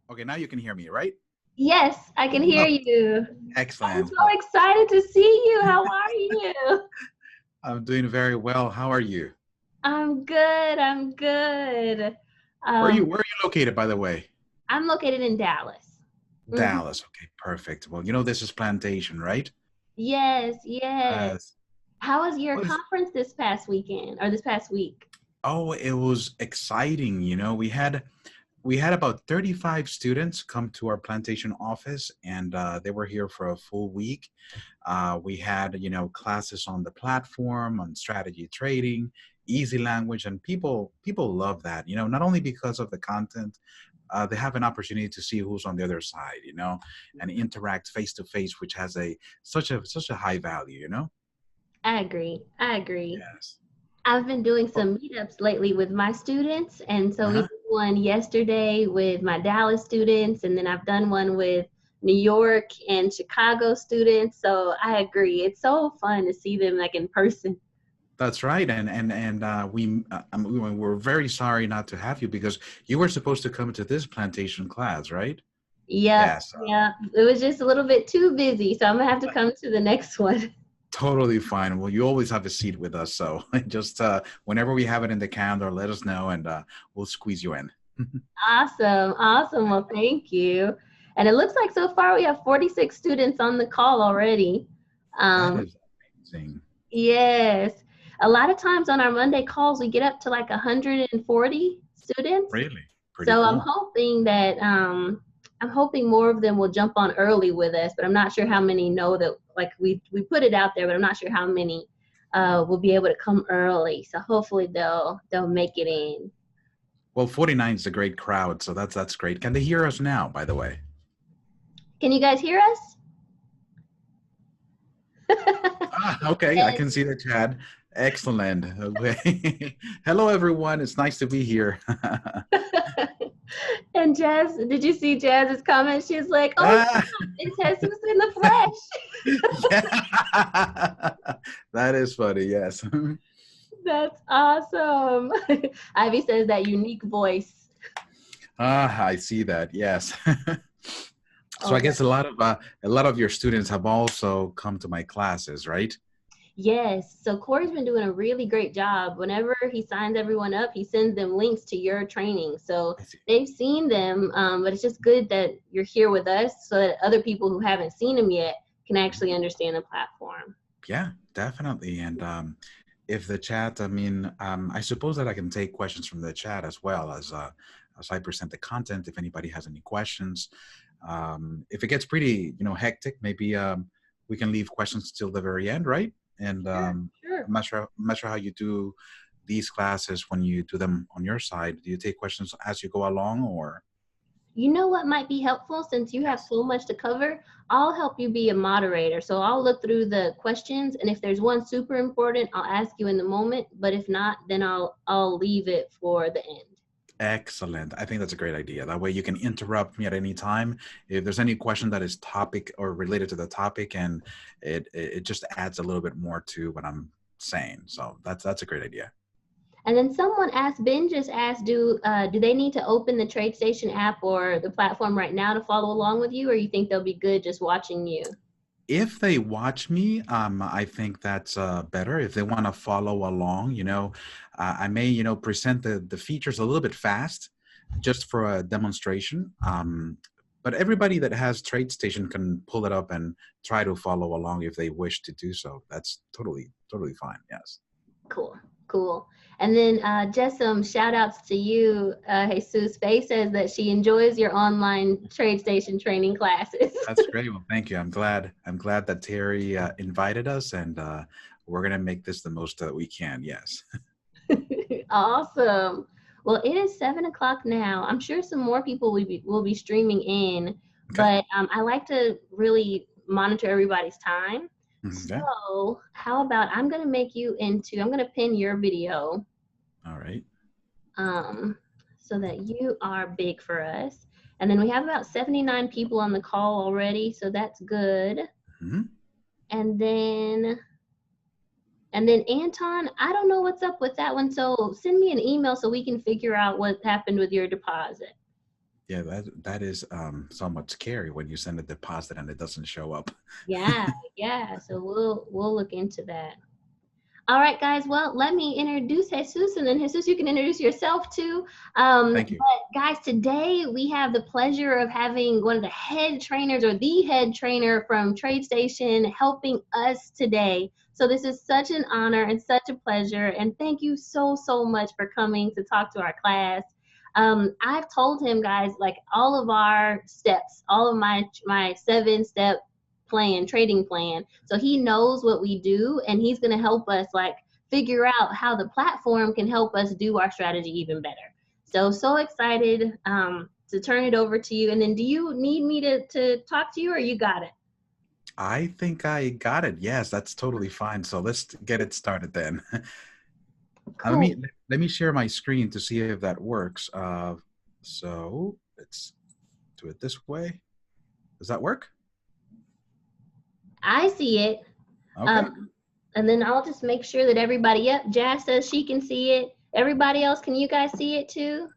Okay, now you can hear me, right? Yes, I can hear Oh, you. I'm excellent. so excited to see you. How are you? I'm doing very well. How are you? I'm good. I'm good. Where are you Um, where are you located, by the way? I'm located in Dallas. hmm Dallas. Okay, perfect. Well, you know this is Plantation, right? Yes, yes. Yes. How was your What is conference this past weekend or this past week? Oh, it was exciting. We had about 35 students come to our plantation office, and they were here for a full week. We had, classes on the platform, on strategy trading, easy language, and people love that. Not only because of the content, they have an opportunity to see who's on the other side, and interact face to face, which has such a high value. I agree. I agree. Yes. I've been doing Oh, some meetups lately with my students. And so we uh-huh. did one yesterday with my Dallas students, and then I've done one with New York and Chicago students. So I agree. It's so fun to see them like in person. That's right, we're very sorry not to have you because you were supposed to come to this plantation class, right? Yep. Yes, Yeah. It was just a little bit too busy. So I'm going to have to come to the next one. totally fine. Well, you always have a seat with us, so just whenever we have it in the calendar, let us know, and we'll squeeze you in. Awesome. Awesome. Well, thank you. And it looks like so far we have 46 students on the call already. That Um, is amazing. Yes. A lot of times on our Monday calls, we get up to like 140 students. Really, pretty So cool. I'm hoping more of them will jump on early with us, but I'm not sure how many know that like we put it out there, but I'm not sure how many will be able to come early. So hopefully they'll make it in. Well, 49 is a great crowd, so that's great. Can they hear us now, by the way? Can you guys hear us? Okay, I Yes. can see the chat. Excellent. Okay. Hello, everyone. It's nice to be here. And Jazz, did you see Jazz's comment? She's like, "Oh, Ah, it's Jesus in the flesh." yeah. That is funny. Yes. That's awesome. Ivy says that unique voice. I see that. Yes. So Oh, I guess a lot of your students have also come to my classes, right? yes. So Corey's been doing a really great job. Whenever he signs everyone up, he sends them links to your training. So I see. they've seen them, but it's just good that you're here with us so that other people who haven't seen them yet can actually understand the platform. Yeah, definitely. And if the chat, I mean, I suppose that I can take questions from the chat as I present the content. If anybody has any questions, if it gets pretty, hectic, maybe we can leave questions till the very end, right? And Sure, sure. I'm not sure how you do these classes when you do them on your side. Do you take questions as you go along, or? You know what might be helpful since you have Yes. so much to cover? I'll help you be a moderator. So I'll look through the questions, and if there's one super important, I'll ask you in the moment. But if not, then I'll leave it for the end. Excellent. I think that's a great idea. That way you can interrupt me at any time. If there's any question that is topic or related to the topic, and it just adds a little bit more to what I'm saying. So that's a great idea. And then someone asked, Ben just asked, do they need to open the TradeStation app or the platform right now to follow along with you, or you think they'll be good just watching you? If they watch me, I think that's better. If they want to follow along, I may, present the features a little bit fast just for a demonstration. But everybody that has TradeStation can pull it up and try to follow along if they wish to do so. That's totally, totally fine. Yes. Cool, cool. And then just some shout outs to you. Jesus Faye says that she enjoys your online TradeStation training classes. That's great. Well, thank you. I'm glad that Teri invited us, and we're gonna make this the most that we can. Yes. Awesome. Well, it is 7 o'clock now. I'm sure some more people will be streaming in, Okay. but I like to really monitor everybody's time. Yeah. So how about I'm going to pin your video All right. um, so that you are big for us. And then we have about 79 people on the call already, so that's good. Mm-hmm. And then Anton, I don't know what's up with that one. So send me an email so we can figure out what happened with your deposit. Yeah, that is somewhat scary when you send a deposit and it doesn't show up. Yeah, yeah. So we'll look into that. All right, guys. Well, let me introduce Jesus, and then Jesus, you can introduce yourself too. Thank you. But guys, today we have the pleasure of having one of the head trainers, or the head trainer from TradeStation, helping us today. So this is such an honor and such a pleasure, and thank you so much for coming to talk to our class. I've told him, guys, like all of our steps, all of my 7-step plan, trading plan. So he knows what we do, and he's going to help us like figure out how the platform can help us do our strategy even better. So excited to turn it over to you. And then do you need me to talk to you, or you got it? I think I got it. Yes, that's totally fine. So let's get it started then. Cool. Let me share my screen to see if that works. So let's do it this way. Does that work? I see it. Okay. And then I'll just make sure that everybody, yep, Jazz says she can see it. Everybody else, can you guys see it too?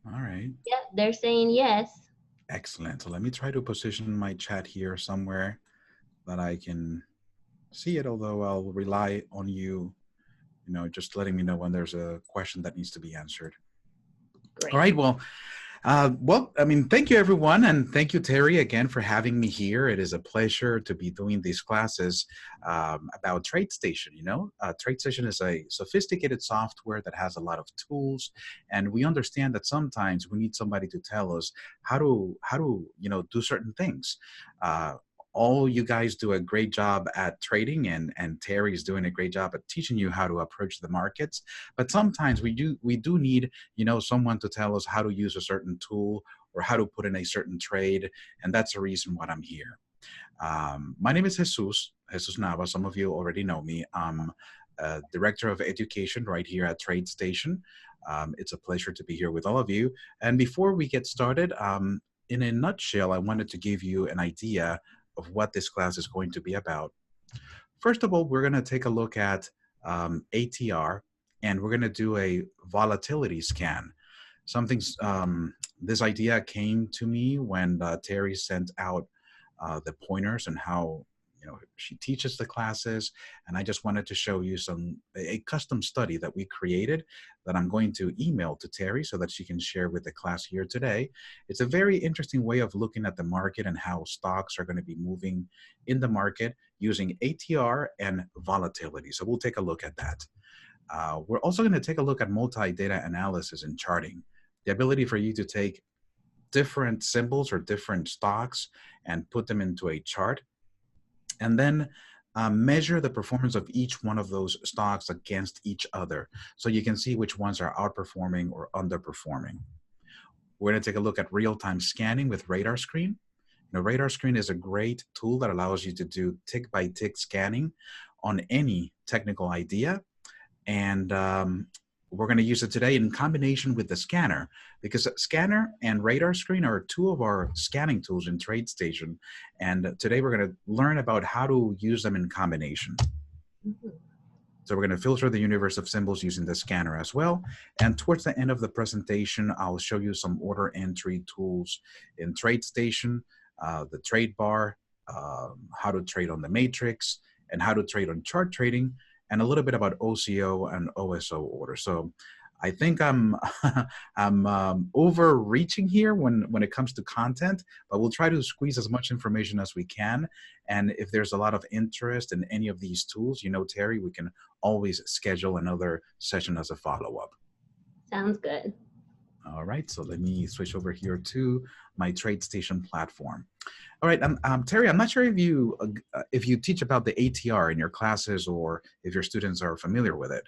All right. Yep, they're saying yes. Excellent. So let me try to position my chat here somewhere that I can see it, although I'll rely on you, just letting me know when there's a question that needs to be answered. Great. All right. Well, thank you, everyone. And thank you, Teri, again, for having me here. It is a pleasure to be doing these classes about TradeStation. TradeStation is a sophisticated software that has a lot of tools. And we understand that sometimes we need somebody to tell us how to do certain things. All you guys do a great job at trading, and Teri is doing a great job at teaching you how to approach the markets. But sometimes we do need someone to tell us how to use a certain tool or how to put in a certain trade, and that's the reason why I'm here. My name is Jesus Nava. Some of you already know me. I'm Director of Education right here at TradeStation. It's a pleasure to be here with all of you. And before we get started, in a nutshell, I wanted to give you an idea of what this class is going to be about. First of all, we're going to take a look at ATR, and we're going to do a volatility scan. This idea came to me when Teri sent out the pointers and how she teaches the classes, and I just wanted to show you a custom study that we created that I'm going to email to Teri so that she can share with the class here today. It's a very interesting way of looking at the market and how stocks are going to be moving in the market using ATR and volatility. So we'll take a look at that. We're also going to take a look at multi-data analysis and charting, the ability for you to take different symbols or different stocks and put them into a chart, and then measure the performance of each one of those stocks against each other so you can see which ones are outperforming or underperforming. We're going to take a look at real-time scanning with Radar Screen. Radar Screen is a great tool that allows you to do tick-by-tick scanning on any technical idea, and we're going to use it today in combination with the scanner, because scanner and Radar Screen are two of our scanning tools in TradeStation. And today we're going to learn about how to use them in combination. Mm-hmm. So we're going to filter the universe of symbols using the scanner as well. And towards the end of the presentation, I'll show you some order entry tools in TradeStation, the trade bar, how to trade on the matrix, and how to trade on chart trading, and a little bit about OCO and OSO order. So I think I'm overreaching here when it comes to content, but we'll try to squeeze as much information as we can. And if there's a lot of interest in any of these tools, Teri, we can always schedule another session as a follow-up. Sounds good. All right, so let me switch over here to my TradeStation platform. All right, Teri, I'm not sure if you teach about the ATR in your classes or if your students are familiar with it.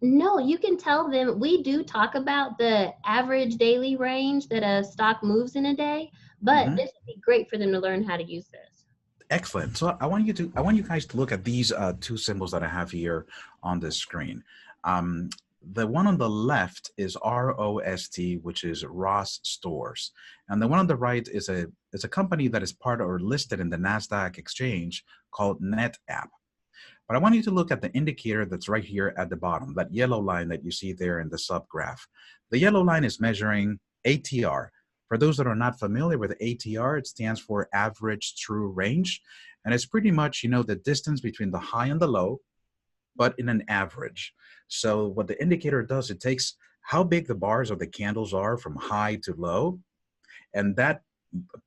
No, you can tell them we do talk about the average daily range that a stock moves in a day, but this would be great for them to learn how to use this. Excellent. So I want you guys to look at these two symbols that I have here on the screen. The one on the left is ROST, which is Ross Stores. And the one on the right is a company that is part or listed in the NASDAQ exchange called NetApp. But I want you to look at the indicator that's right here at the bottom, that yellow line that you see there in the subgraph. The yellow line is measuring ATR. For those that are not familiar with ATR, it stands for average true range. And it's pretty much, the distance between the high and the low, but in an average. So what the indicator does, it takes how big the bars or the candles are from high to low, and that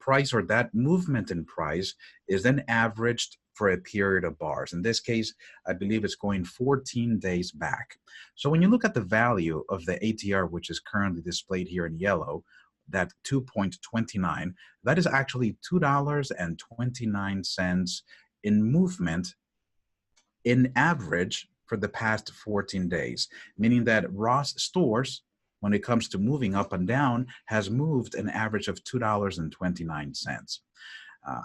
price or that movement in price is then averaged for a period of bars. In this case, I believe it's going 14 days back. So when you look at the value of the ATR, which is currently displayed here in yellow, that 2.29, that is actually $2.29 in movement in average for the past 14 days, meaning that Ross Stores, when it comes to moving up and down, has moved an average of $2.29.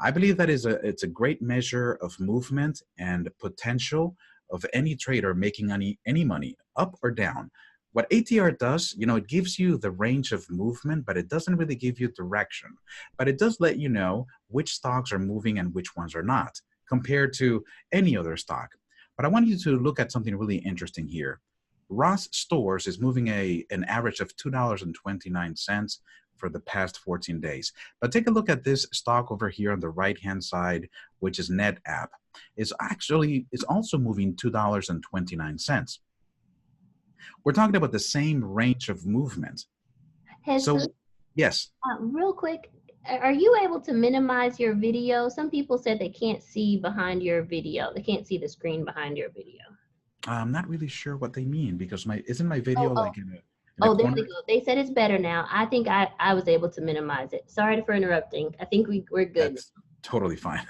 I believe that it's a great measure of movement and potential of any trader making any money, up or down. What ATR does, it gives you the range of movement, but it doesn't really give you direction. But it does let you know which stocks are moving and which ones are not, compared to any other stock. But I want you to look at something really interesting here. Ross Stores is moving an average of $2.29 for the past 14 days. But take a look at this stock over here on the right-hand side, which is NetApp. It's also moving $2.29. We're talking about the same range of movement. Jesus, So, yes. Real quick, are you able to minimize your video? Some people said they can't see behind your video. They can't see the screen behind your video. I'm not really sure what they mean, because isn't my video like in a there corner? they go. They said it's better now. I think I was able to minimize it. Sorry for interrupting. I think we're good. That's totally fine.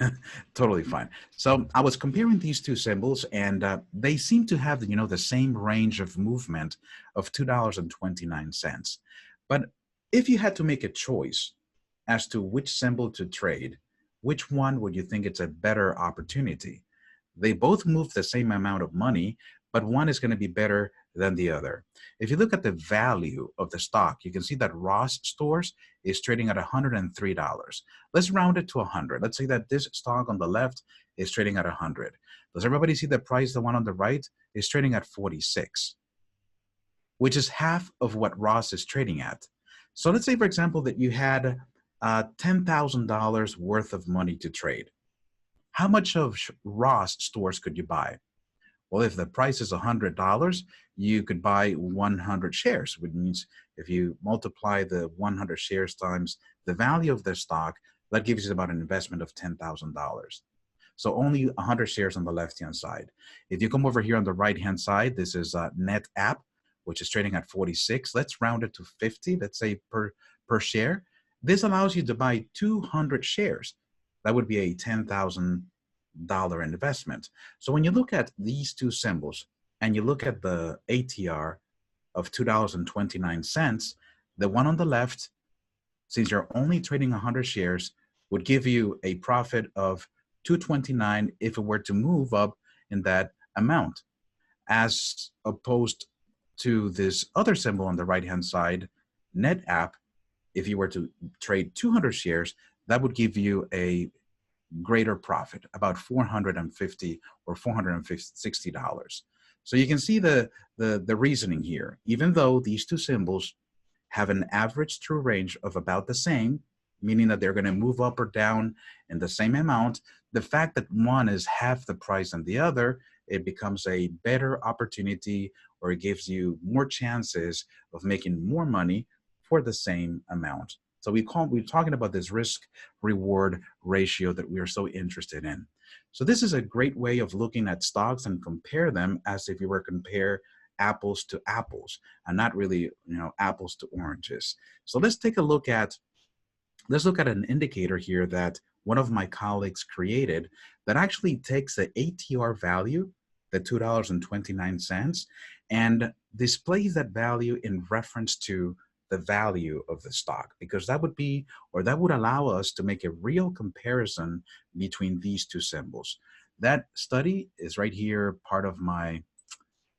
Totally fine. So I was comparing these two symbols, and they seem to have the same range of movement of $2.29. But if you had to make a choice as to which symbol to trade, which one would you think it's a better opportunity? They both move the same amount of money, but one is going to be better than the other. If you look at the value of the stock, you can see that Ross Stores is trading at $103. Let's round it to 100. Let's say that this stock on the left is trading at 100. Does everybody see the price? The one on the right is trading at 46, which is half of what Ross is trading at. So let's say, for example, that you had $10,000 worth of money to trade. How much of Ross Stores could you buy? Well, if the price is $100, you could buy 100 shares, which means if you multiply the 100 shares times the value of the stock, that gives you about an investment of $10,000. So only 100 shares on the left-hand side. If you come over here on the right-hand side, this is NetApp, which is trading at 46. Let's round it to 50, let's say per share. This allows you to buy 200 shares. That would be a $10,000 investment. So when you look at these two symbols and you look at the ATR of $2.29, the one on the left, since you're only trading 100 shares, would give you a profit of $2.29 if it were to move up in that amount, as opposed to this other symbol on the right-hand side, NetApp. If you were to trade 200 shares, that would give you a greater profit, about $450 or $460. So you can see the reasoning here. Even though these two symbols have an average true range of about the same, meaning that they're going to move up or down in the same amount, the fact that one is half the price than the other, it becomes a better opportunity, or it gives you more chances of making more money for the same amount. So we're talking about this risk-reward ratio that we are so interested in. So this is a great way of looking at stocks and compare them as if you were to compare apples to apples, and not really, apples to oranges. So let's look at an indicator here that one of my colleagues created that actually takes the ATR value, the $2.29, and displays that value in reference to the value of the stock, because that would allow us to make a real comparison between these two symbols. That study is right here, part of my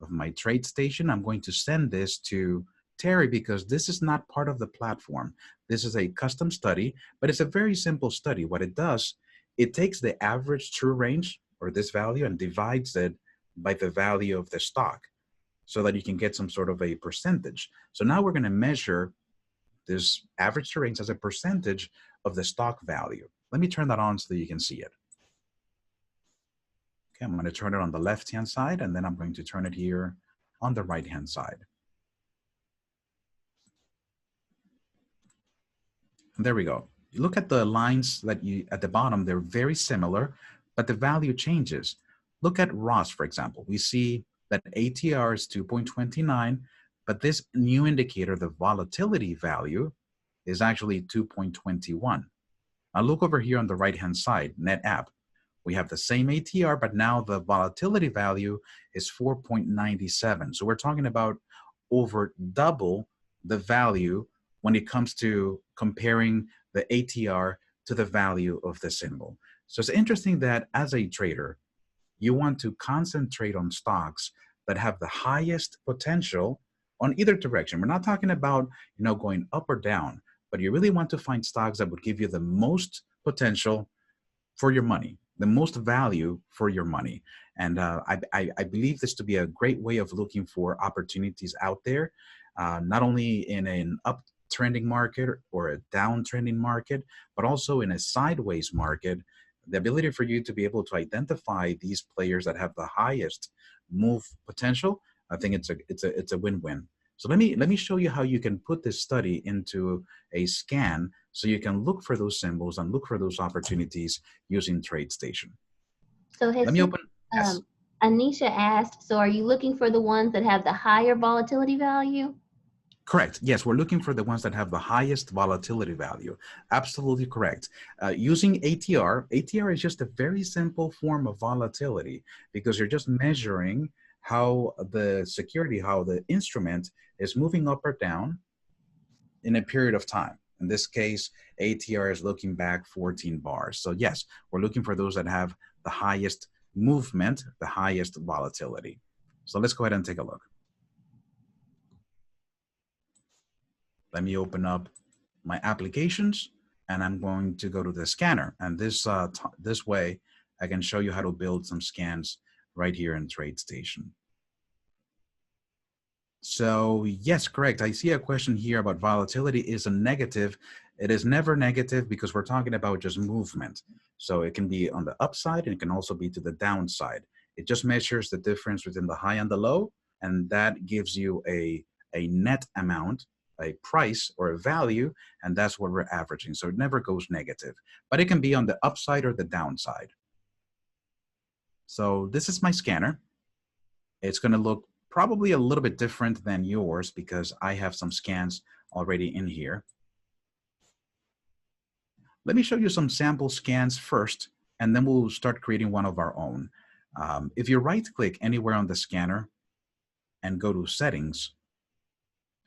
TradeStation. I'm going to send this to Teri because this is not part of the platform. This is a custom study, but it's a very simple study. What it does, it takes the average true range, or this value, and divides it by the value of the stock, so that you can get some sort of a percentage. So now we're going to measure this average to range as a percentage of the stock value. Let me turn that on so that you can see it. Okay, I'm going to turn it on the left-hand side, and then I'm going to turn it here on the right-hand side. And there we go. You look at the lines that at the bottom, they're very similar, but the value changes. Look at Ross, for example. We see that ATR is 2.29, but this new indicator, the volatility value, is actually 2.21. Now look over here on the right-hand side, NetApp. We have the same ATR, but now the volatility value is 4.97. So we're talking about over double the value when it comes to comparing the ATR to the value of the symbol. So it's interesting that as a trader, you want to concentrate on stocks that have the highest potential on either direction. We're not talking about, going up or down, but you really want to find stocks that would give you the most potential for your money, the most value for your money. And I believe this to be a great way of looking for opportunities out there, not only in an uptrending market or a downtrending market, but also in a sideways market. The ability for you to be able to identify these players that have the highest move potential, I think it's a win-win. So let me show you how you can put this study into a scan so you can look for those symbols and look for those opportunities using TradeStation. So Let me open. Yes. Anisha asked, so are you looking for the ones that have the higher volatility value? Correct. Yes, we're looking for the ones that have the highest volatility value. Absolutely correct. Using ATR is just a very simple form of volatility because you're just measuring how the security, how the instrument is moving up or down in a period of time. In this case, ATR is looking back 14 bars. So yes, we're looking for those that have the highest movement, the highest volatility. So let's go ahead and take a look. Let me open up my applications, and I'm going to go to the scanner. And this way, I can show you how to build some scans right here in TradeStation. So yes, correct. I see a question here about volatility is a negative. It is never negative because we're talking about just movement. So it can be on the upside and it can also be to the downside. It just measures the difference between the high and the low, and that gives you a net amount, a price or a value, and that's what we're averaging. So it never goes negative, but it can be on the upside or the downside. So this is my scanner. It's going to look probably a little bit different than yours because I have some scans already in here. Let me show you some sample scans first, and then we'll start creating one of our own. If you right-click anywhere on the scanner and go to Settings,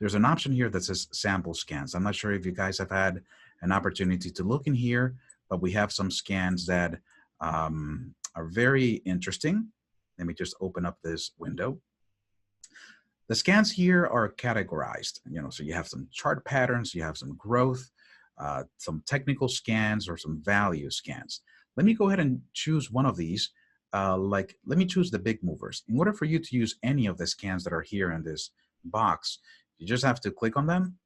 there's an option here that says Sample Scans. I'm not sure if you guys have had an opportunity to look in here, but we have some scans that are very interesting. Let me just open up this window. The scans here are categorized, so you have some chart patterns, you have some growth, some technical scans, or some value scans. Let me go ahead and choose one of these. Let me choose the big movers. In order for you to use any of the scans that are here in this box, you just have to click on them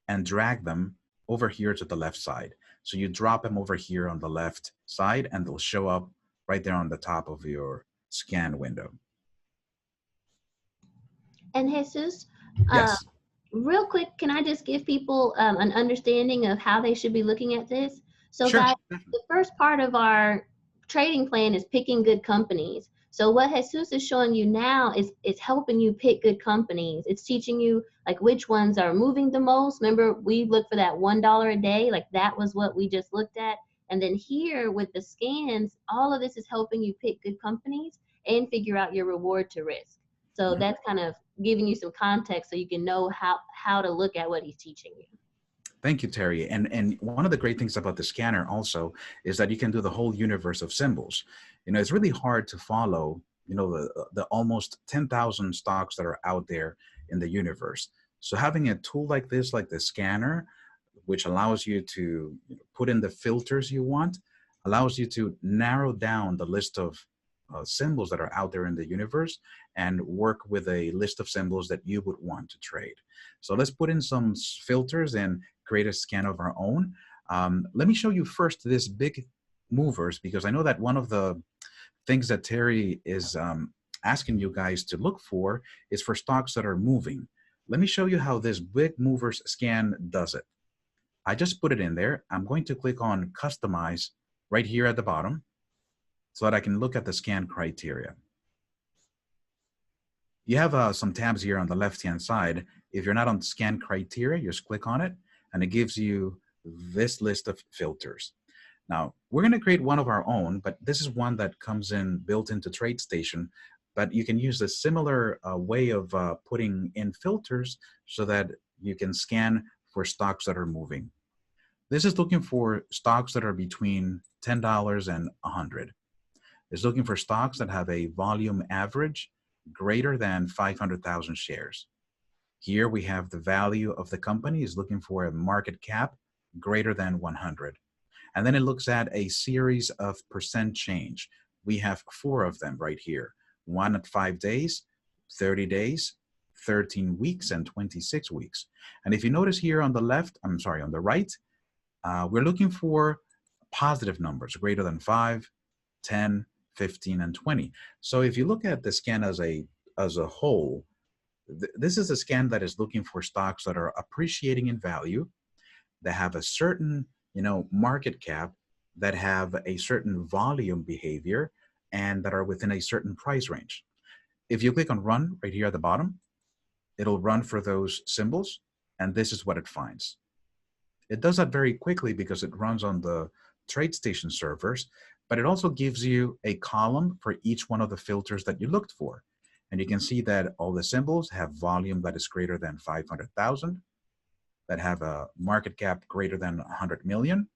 and drag them over here to the left side. So you drop them over here on the left side, and they'll show up right there on the top of your scan window. And Jesus, yes. Real quick, can I just give people an understanding of how they should be looking at this? So Sure. guys, the first part of our trading plan is picking good companies. So what Jesus is showing you now is helping you pick good companies. It's teaching you like which ones are moving the most. Remember, we looked for that $1 a day. Like that was what we just looked at. And then here with the scans, all of this is helping you pick good companies and figure out your reward to risk. So that's kind of giving you some context so you can know how to look at what he's teaching you. Thank you, Teri. And one of the great things about the scanner also is that you can do the whole universe of symbols. It's really hard to follow, the almost 10,000 stocks that are out there in the universe. So having a tool like this, like the scanner, which allows you to put in the filters you want, allows you to narrow down the list of symbols that are out there in the universe and work with a list of symbols that you would want to trade. So let's put in some filters and create a scan of our own. Let me show you first this big movers, because I know that one of the things that Teri is asking you guys to look for is for stocks that are moving. Let me show you how this big movers scan does it. I just put it in there. I'm going to click on Customize right here at the bottom so that I can look at the scan criteria. You have some tabs here on the left-hand side. If you're not on scan criteria, you just click on it, and it gives you this list of filters. Now, we're going to create one of our own, but this is one that comes in built into TradeStation, but you can use a similar way of putting in filters so that you can scan for stocks that are moving. This is looking for stocks that are between $10 and $100. It's looking for stocks that have a volume average greater than 500,000 shares. Here we have the value of the company is looking for a market cap greater than 100. And then it looks at a series of percent change. We have 4 of them right here. One at 5 days, 30 days, 13 weeks, and 26 weeks. And if you notice here on the left, on the right, we're looking for positive numbers greater than 5, 10, 15, and 20. So if you look at the scan as a whole, this is a scan that is looking for stocks that are appreciating in value, that have a certain market cap, that have a certain volume behavior, and that are within a certain price range. If you click on Run right here at the bottom, it'll run for those symbols, and this is what it finds. It does that very quickly because it runs on the TradeStation servers, but it also gives you a column for each one of the filters that you looked for. And you can see that all the symbols have volume that is greater than 500,000, that have a market cap greater than 100 million.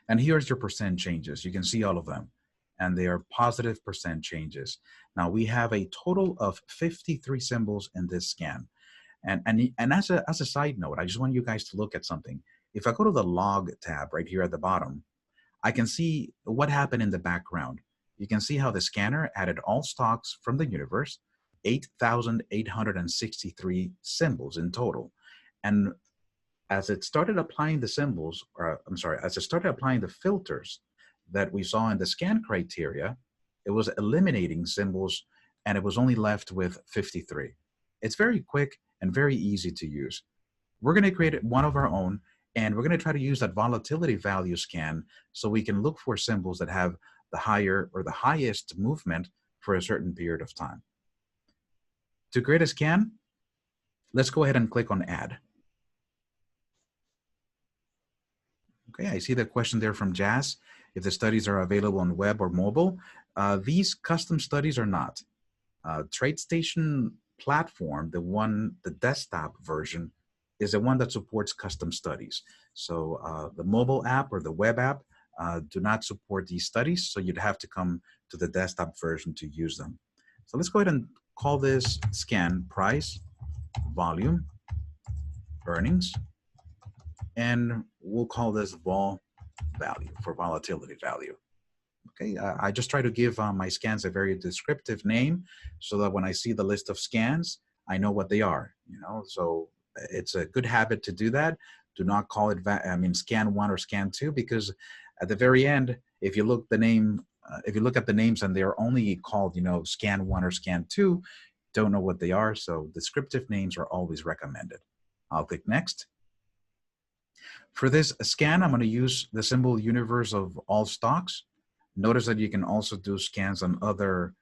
And here's your percent changes. You can see all of them, and they are positive percent changes. Now we have a total of 53 symbols in this scan. And as a side note, I just want you guys to look at something. If I go to the log tab right here at the bottom, I can see what happened in the background. You can see how the scanner added all stocks from the universe, 8,863 symbols in total. And as it started applying the symbols, as it started applying the filters that we saw in the scan criteria, it was eliminating symbols, and it was only left with 53. It's very quick and very easy to use. We're going to create one of our own, and we're going to try to use that volatility value scan so we can look for symbols that have the higher or the highest movement for a certain period of time. To create a scan, let's go ahead and click on Add. Okay, I see the question there from Jazz, if the studies are available on web or mobile. These custom studies are not. TradeStation platform, the desktop version, is the one that supports custom studies. So the mobile app or the web app do not support these studies, so you'd have to come to the desktop version to use them. So let's go ahead and call this scan price, volume, earnings, and we'll call this vol value for volatility value. Okay, I just try to give my scans a very descriptive name so that when I see the list of scans, I know what they are, so it's a good habit to do that. Do not call it, scan 1 or scan 2, because at the very end, if you look at the names and they're only called, scan 1 or scan 2, don't know what they are. So descriptive names are always recommended. I'll click Next. For this scan, I'm going to use the symbol universe of all stocks. Notice that you can also do scans on other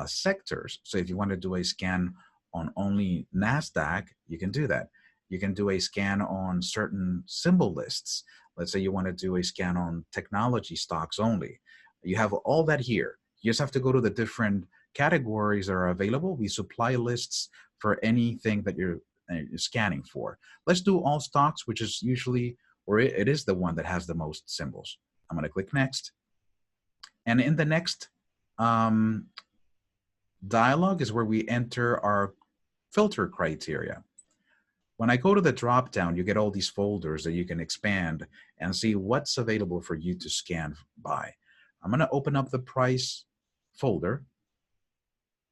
sectors. So if you want to do a scan on only NASDAQ, you can do that. You can do a scan on certain symbol lists. Let's say you want to do a scan on technology stocks only. You have all that here. You just have to go to the different categories that are available. We supply lists for anything that you're scanning for. Let's do all stocks, which is usually, or it is the one that has the most symbols. I'm going to click Next. And in the next dialog is where we enter our filter criteria. When I go to the drop down, you get all these folders that you can expand and see what's available for you to scan by. I'm going to open up the price folder.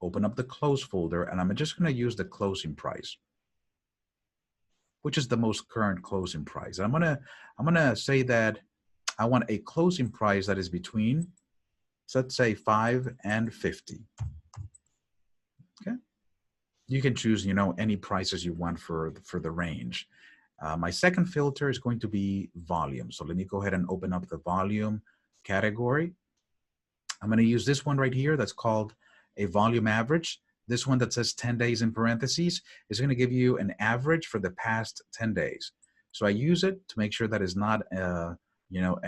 open up the close folder, and I'm just going to use the closing price, which is the most current closing price. I'm gonna say that I want a closing price that is between, so let's say 5 and 50. Okay. You can choose, you know, any prices you want for the range. My second filter is going to be volume. So let me go ahead and open up the volume category. I'm going to use this one right here that's called a volume average. This one that says 10 days in parentheses is going to give you an average for the past 10 days. So I use it to make sure that it's not, you know,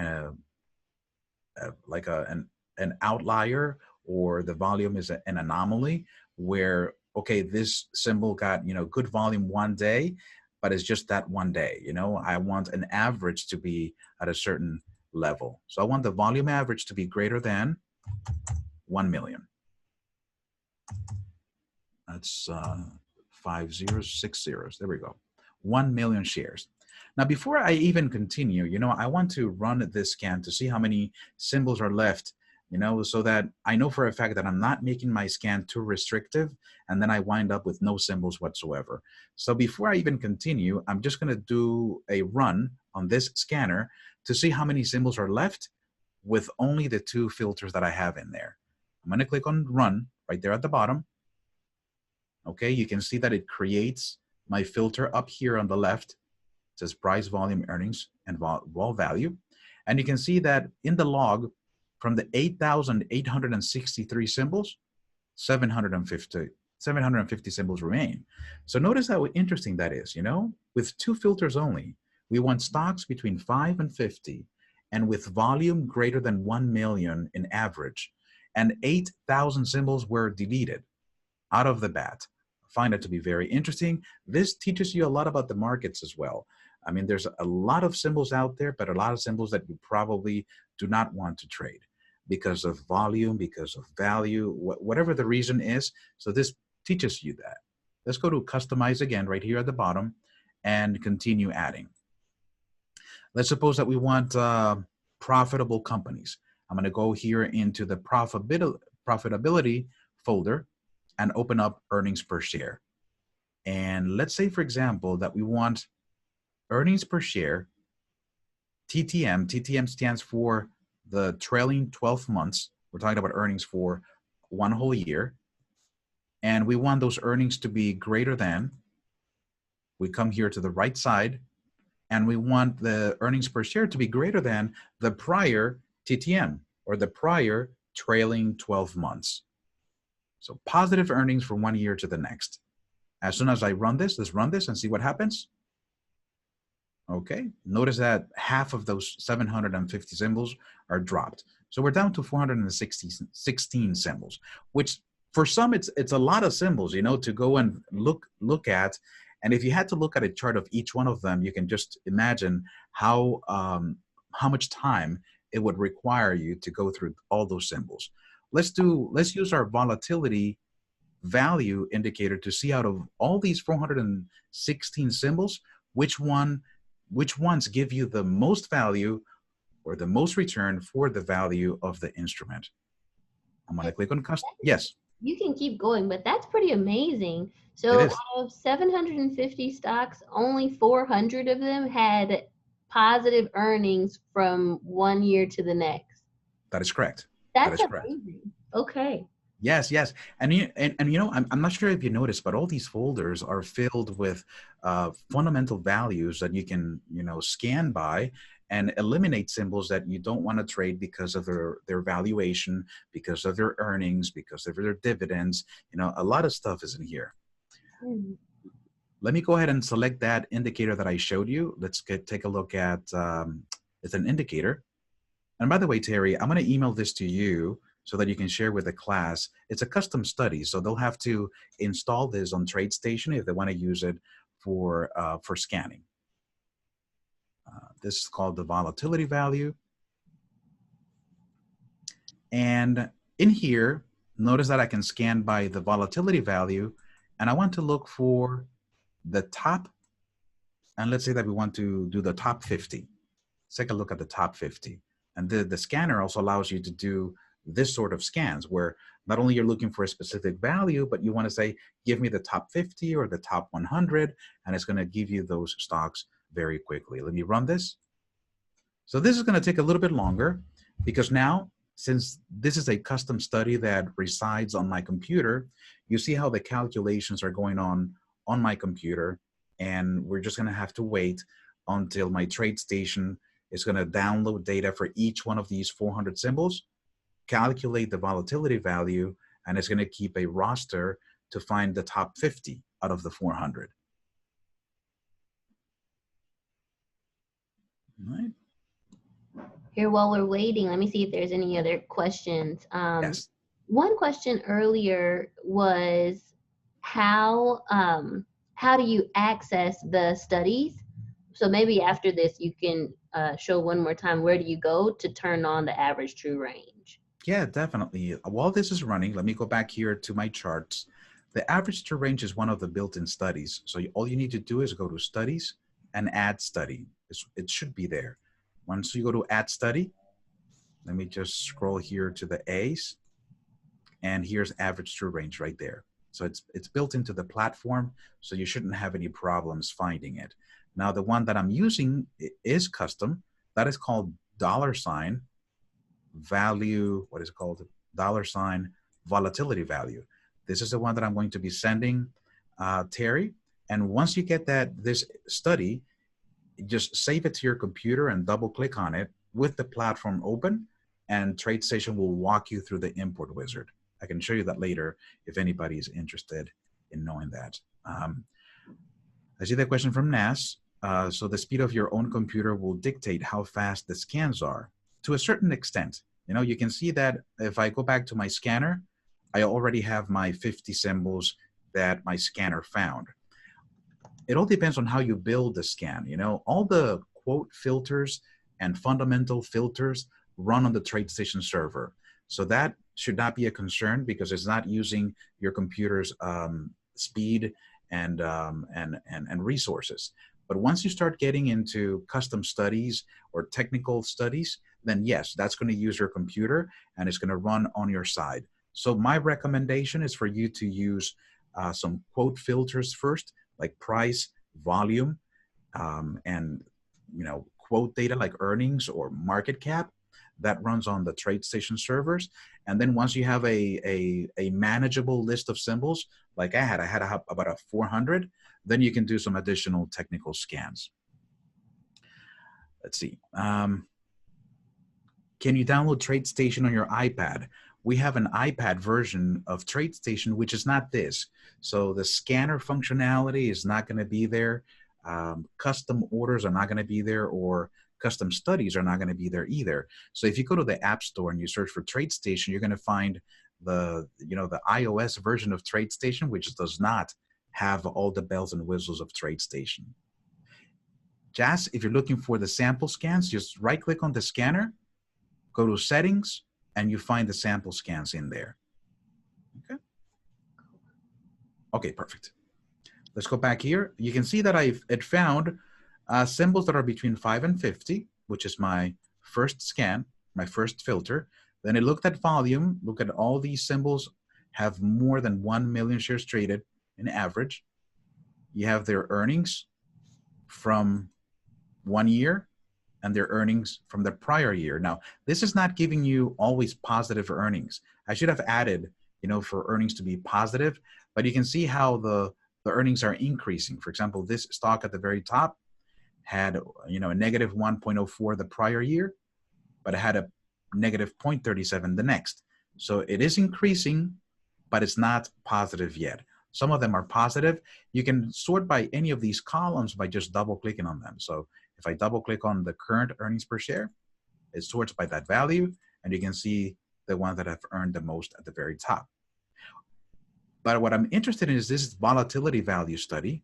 like an outlier, or the volume is an anomaly where, okay, this symbol got, you know, good volume one day, but it's just that one day. You know, I want an average to be at a certain level. So I want the volume average to be greater than 1 million. That's 5 zeros, 6 zeros. There we go. 1 million shares. Now, before I even continue, you know, I want to run this scan to see how many symbols are left, you know, so that I know for a fact that I'm not making my scan too restrictive, and then I wind up with no symbols whatsoever. So before I even continue, I'm just going to do a run on this scanner to see how many symbols are left with only the 2 filters that I have in there. I'm going to click on run right there at the bottom. Okay, you can see that it creates my filter up here on the left. It says price, volume, earnings, and vol value. And you can see that in the log, from the 8,863 symbols, 750 symbols remain. So notice how interesting that is, you know? With 2 filters only, we want stocks between 5 and 50, and with volume greater than 1 million in average, and 8,000 symbols were deleted out of the bat. I find it to be very interesting. This teaches you a lot about the markets as well. I mean, there's a lot of symbols out there, but a lot of symbols that you probably do not want to trade because of volume, because of value, whatever the reason is. So this teaches you that. Let's go to customize again right here at the bottom and continue adding. Let's suppose that we want profitable companies. I'm going to go here into the profitability folder and open up earnings per share. And let's say, for example, that we want earnings per share, TTM. TTM stands for the trailing 12 months. We're talking about earnings for one whole year. And we want those earnings to be greater than, we come here to the right side, and we want the earnings per share to be greater than the prior TTM, or the prior trailing 12 months. So positive earnings from one year to the next. As soon as I run this, let's run this and see what happens. Okay, notice that half of those 750 symbols are dropped. So we're down to 416 symbols, which for some it's a lot of symbols, you know, to go and look at. And if you had to look at a chart of each one of them, you can just imagine how much time it would require you to go through all those symbols. Let's use our volatility value indicator to see out of all these 416 symbols, which ones give you the most value or the most return for the value of the instrument. I'm going to click on custom. Yes. You can keep going, but that's pretty amazing. So out of 750 stocks, only 400 of them had positive earnings from one year to the next. That is correct. That's amazing. Okay. Yes, yes. And you know, I'm not sure if you noticed, but all these folders are filled with fundamental values that you can, you know, scan by and eliminate symbols that you don't want to trade because of their valuation, because of their earnings, because of their dividends. You know, a lot of stuff is in here. Let me go ahead and select that indicator that I showed you. Let's take a look at, it's an indicator. And by the way, Teri, I'm going to email this to you so that you can share with the class. It's a custom study, so they'll have to install this on TradeStation if they want to use it for scanning. This is called the volatility value. And in here, notice that I can scan by the volatility value, and I want to look for the top, and let's say that we want to do the top 50. Let's take a look at the top 50. And the scanner also allows you to do this sort of scans where not only you're looking for a specific value, but you want to say, give me the top 50 or the top 100, and it's going to give you those stocks very quickly. Let me run this. So this is going to take a little bit longer because now, since this is a custom study that resides on my computer, you see how the calculations are going on my computer, and we're just going to have to wait until my TradeStation is going to download data for each one of these 400 symbols, calculate the volatility value, and it's going to keep a roster to find the top 50 out of the 400. All right. Here, while we're waiting, let me see if there's any other questions. Yes. One question earlier was how do you access the studies? So maybe after this, you can show one more time, where do you go to turn on the average true range? Yeah, definitely. While this is running, let me go back here to my charts. The average true range is one of the built-in studies. So all you need to do is go to Studies and Add Study. It should be there. Once you go to Add Study, let me just scroll here to the A's, and here's average true range right there. So it's built into the platform, so you shouldn't have any problems finding it. Now, the one that I'm using is custom. That is called $value, what is it called? $volatility value. This is the one that I'm going to be sending Teri. And once you get this study, just save it to your computer and double click on it with the platform open, and TradeStation will walk you through the import wizard. I can show you that later if anybody is interested in knowing that. I see that question from Nas. So the speed of your own computer will dictate how fast the scans are to a certain extent. You know, you can see that if I go back to my scanner, I already have my 50 symbols that my scanner found. It all depends on how you build the scan. You know, all the quote filters and fundamental filters run on the TradeStation server. So that should not be a concern because it's not using your computer's speed and resources. But once you start getting into custom studies or technical studies, then yes, that's going to use your computer and it's going to run on your side. So my recommendation is for you to use some quote filters first, like price, volume, and quote data like earnings or market cap. That runs on the TradeStation servers. And then once you have a manageable list of symbols, like I had about a 400, then you can do some additional technical scans. Let's see. Can you download TradeStation on your iPad? We have an iPad version of TradeStation, which is not this. So the scanner functionality is not going to be there. Custom orders are not going to be there, or custom studies are not going to be there either. So if you go to the App Store and you search for TradeStation, you're going to find the iOS version of TradeStation, which does not have all the bells and whistles of TradeStation. Just if you're looking for the sample scans, just right-click on the scanner, go to Settings, and you find the sample scans in there. Okay. Okay, perfect. Let's go back here. You can see that it found symbols that are between 5 and 50, which is my first scan, my first filter. Then it looked at volume. Look at all these symbols have more than 1 million shares traded in average. You have their earnings from 1 year and their earnings from the prior year. Now, this is not giving you always positive earnings. I should have added, for earnings to be positive, but you can see how the earnings are increasing. For example, this stock at the very top had, a negative 1.04 the prior year, but it had a negative 0.37 the next. So it is increasing, but it's not positive yet. Some of them are positive. You can sort by any of these columns by just double clicking on them. So if I double click on the current earnings per share, it sorts by that value, and you can see the ones that have earned the most at the very top. But what I'm interested in is this volatility value study.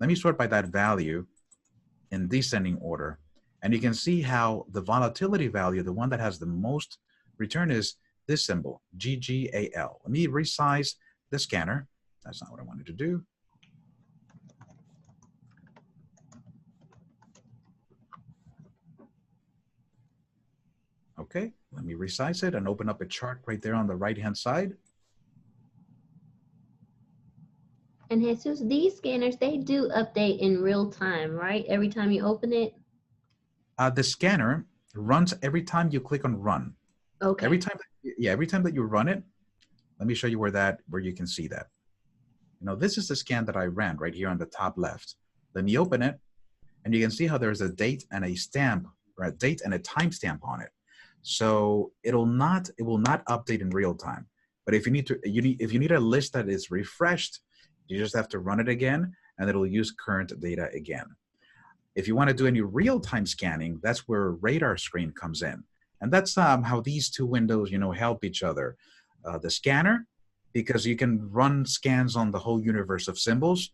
Let me sort by that value in descending order. And you can see how the volatility value, the one that has the most return, is this symbol, GGAL. Let me resize the scanner. That's not what I wanted to do. Okay, let me resize it and open up a chart right there on the right-hand side. And Jesus, these scanners, they do update in real time, right? Every time you open it? The scanner runs every time you click on run. Okay. Every time that you run it, let me show you where you can see that. You know, this is the scan that I ran right here on the top left. Let me open it, and you can see how there's a date and a stamp, or a date and a timestamp on it. So it will not update in real time. But if you need a list that is refreshed, you just have to run it again, and it'll use current data again. If you want to do any real-time scanning, that's where radar screen comes in. And that's how these two windows, help each other. The scanner, because you can run scans on the whole universe of symbols,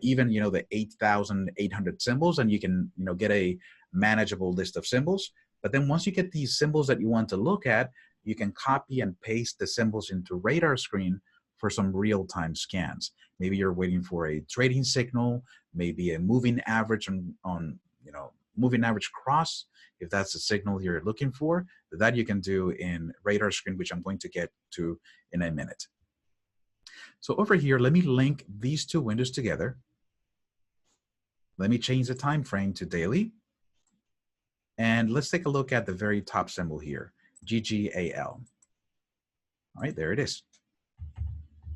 even, the 8,800 symbols, and you can, get a manageable list of symbols. But then once you get these symbols that you want to look at, you can copy and paste the symbols into radar screen for some real-time scans. Maybe you're waiting for a trading signal, maybe a moving average on moving average cross, if that's the signal you're looking for. That you can do in radar screen, which I'm going to get to in a minute. So over here, let me link these two windows together. Let me change the time frame to daily. And let's take a look at the very top symbol here, GGAL. All right, there it is.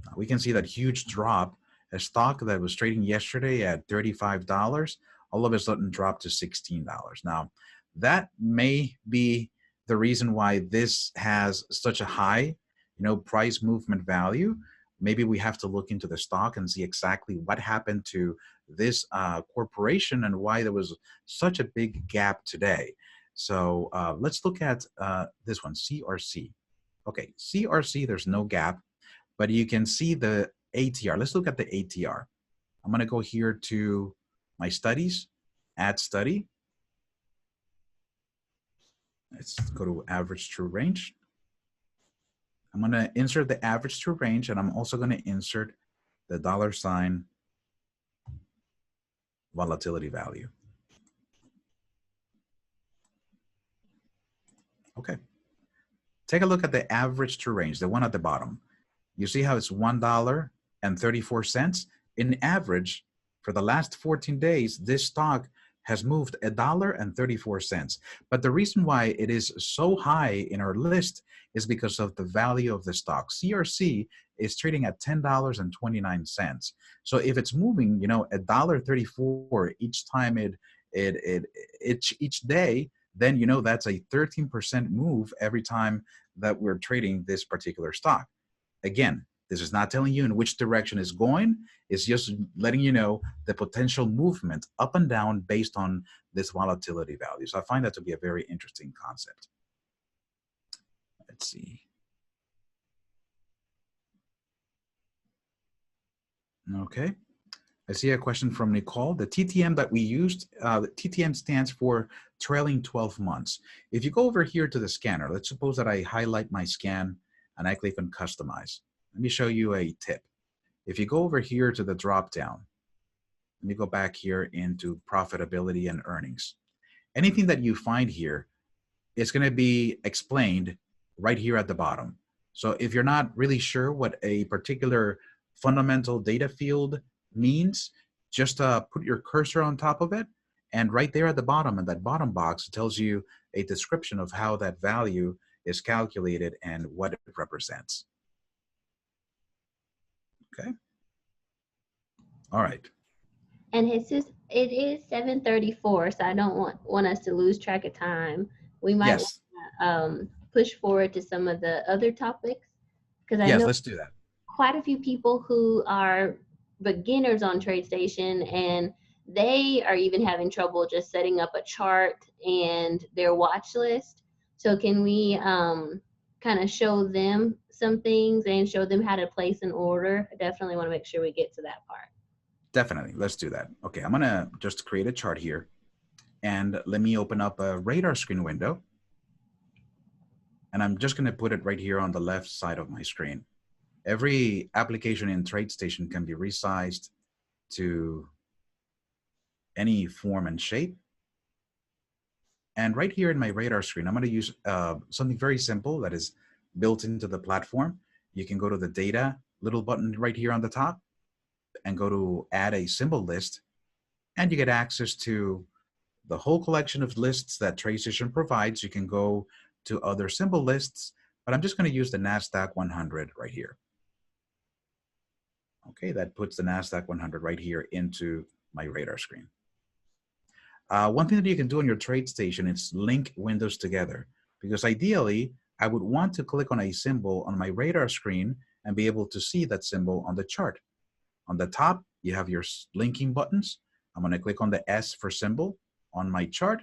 Now we can see that huge drop. A stock that was trading yesterday at $35, all of a sudden dropped to $16. Now, that may be the reason why this has such a high, price movement value. Maybe we have to look into the stock and see exactly what happened to this corporation and why there was such a big gap today. So let's look at this one, CRC. Okay, CRC, there's no gap, but you can see the ATR. Let's look at the ATR. I'm going to go here to my studies, add study. Let's go to average true range. I'm going to insert the average true range, and I'm also going to insert the $ volatility value. Okay. Take a look at the average true range, the one at the bottom. You see how it's $1.34? In average, for the last 14 days, this stock has moved $1.34. But the reason why it is so high in our list is because of the value of the stock. CRC is trading at $10.29. So if it's moving, $1.34 each time each day, then that's a 13% move every time that we're trading this particular stock. Again, this is not telling you in which direction it's going. It's just letting you know the potential movement up and down based on this volatility value. So I find that to be a very interesting concept. Let's see. Okay. I see a question from Nicole. The TTM that we used, the TTM stands for trailing 12 months. If you go over here to the scanner, let's suppose that I highlight my scan and I click on Customize. Let me show you a tip. If you go over here to the drop down, let me go back here into profitability and earnings. Anything that you find here is going to be explained right here at the bottom. So if you're not really sure what a particular fundamental data field means, just put your cursor on top of it, and right there at the bottom, in that bottom box, it tells you a description of how that value is calculated and what it represents. Okay. All right. And Jesus, it is 7:34, so I don't want us to lose track of time. We might Yes. push forward to some of the other topics, because I know Let's do that. quite a few people who are beginners on TradeStation, and they are even having trouble just setting up a chart and their watch list. So can we kind of show them some things and show them how to place an order? I definitely want to make sure we get to that part. Definitely. Let's do that. Okay, I'm going to just create a chart here, and let me open up a radar screen window. And I'm just going to put it right here on the left side of my screen. Every application in TradeStation can be resized to any form and shape. And right here in my radar screen, I'm going to use something very simple that is built into the platform. You can go to the data little button right here on the top and go to add a symbol list, and you get access to the whole collection of lists that TradeStation provides. You can go to other symbol lists, but I'm just going to use the NASDAQ 100 right here. Okay, that puts the NASDAQ 100 right here into my radar screen. One thing that you can do on your TradeStation is link windows together, because ideally, I would want to click on a symbol on my radar screen and be able to see that symbol on the chart. On the top, you have your linking buttons. I'm going to click on the S for symbol on my chart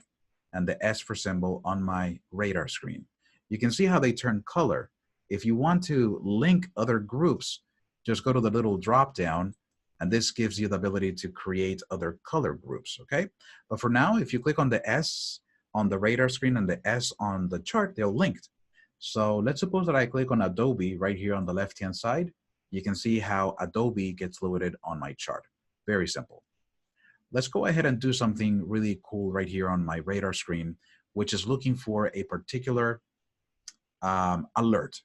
and the S for symbol on my radar screen. You can see how they turn color. If you want to link other groups, just go to the little drop down, and this gives you the ability to create other color groups, okay? But for now, if you click on the S on the radar screen and the S on the chart, they're linked. So let's suppose that I click on Adobe right here on the left-hand side. You can see how Adobe gets loaded on my chart. Very simple. Let's go ahead and do something really cool right here on my radar screen, which is looking for a particular alert.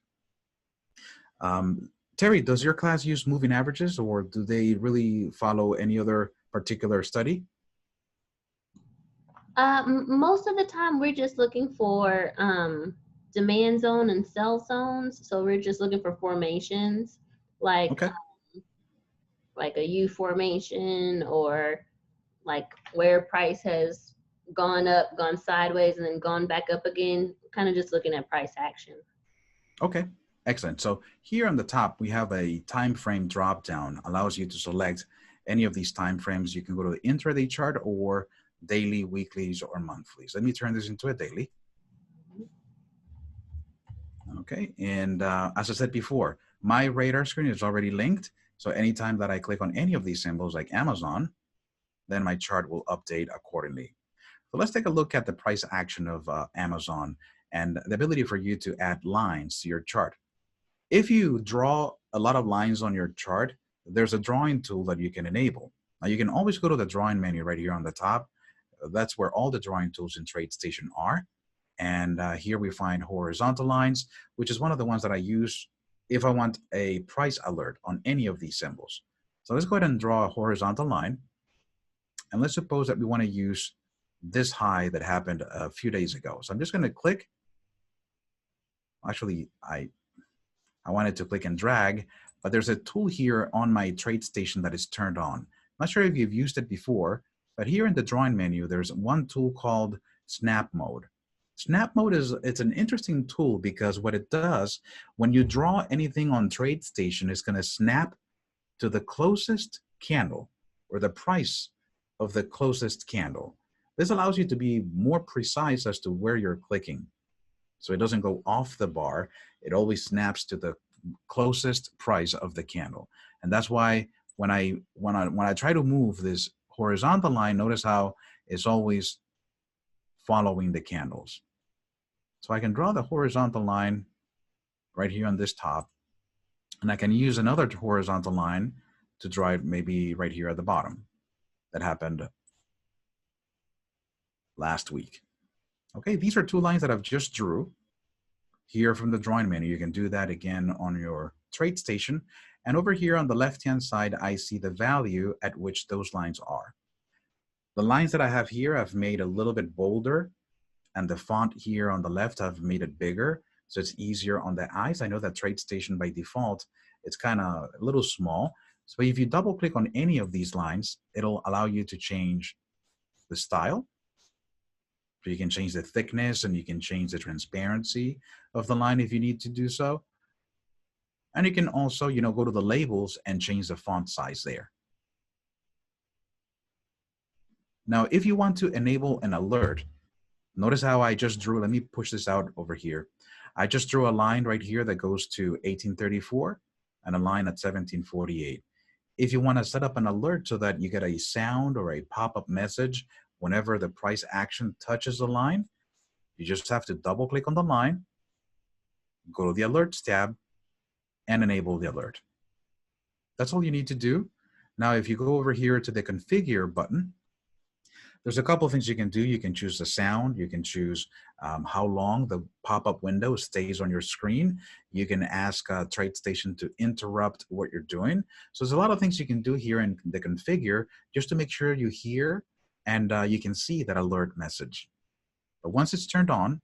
Teri, does your class use moving averages, or do they really follow any other particular study? Most of the time, we're just looking for demand zone and sell zones. So we're just looking for formations, like Okay. Like a U formation, or like where price has gone up, gone sideways, and then gone back up again. Kind of just looking at price action. Okay. Excellent. So here on the top, we have a time frame drop down, allows you to select any of these time frames. You can go to the intraday chart or daily, weeklies, or monthlies. Let me turn this into a daily. Okay, and as I said before, my radar screen is already linked. So anytime that I click on any of these symbols like Amazon, then my chart will update accordingly. So let's take a look at the price action of Amazon and the ability for you to add lines to your chart. If you draw a lot of lines on your chart, there's a drawing tool that you can enable. Now you can always go to the drawing menu right here on the top. That's where all the drawing tools in TradeStation are. And here we find horizontal lines, which is one of the ones that I use if I want a price alert on any of these symbols. So let's go ahead and draw a horizontal line. And let's suppose that we want to use this high that happened a few days ago. So I'm just going to click. Actually, I wanted to click and drag, but there's a tool here on my TradeStation that is turned on. I'm not sure if you've used it before, but here in the drawing menu, there's one tool called Snap Mode. Snap Mode it's an interesting tool because what it does, when you draw anything on TradeStation, it's going to snap to the closest candle or the price of the closest candle. This allows you to be more precise as to where you're clicking. So it doesn't go off the bar. It always snaps to the closest price of the candle. And that's why when I try to move this horizontal line, notice how it's always following the candles. So I can draw the horizontal line right here on this top, and I can use another horizontal line to draw it maybe right here at the bottom. That happened last week. Okay, these are two lines that I've just drew here from the drawing menu. You can do that again on your TradeStation. And over here on the left-hand side, I see the value at which those lines are. The lines that I have here, I've made a little bit bolder, and the font here on the left, I've made it bigger, so it's easier on the eyes. I know that TradeStation by default, it's kind of a little small. So if you double click on any of these lines, it'll allow you to change the style. So you can change the thickness and you can change the transparency of the line if you need to do so. And you can also, go to the labels and change the font size there. Now, if you want to enable an alert, notice how I just drew, let me push this out over here. I just drew a line right here that goes to 1834 and a line at 1748. If you want to set up an alert so that you get a sound or a pop-up message whenever the price action touches the line, you just have to double click on the line, go to the alerts tab, and enable the alert. That's all you need to do. Now, if you go over here to the configure button, There's a couple of things you can do. You can choose the sound. You can choose how long the pop-up window stays on your screen. You can ask TradeStation to interrupt what you're doing. So there's a lot of things you can do here in the configure just to make sure you hear and you can see that alert message. But once it's turned on,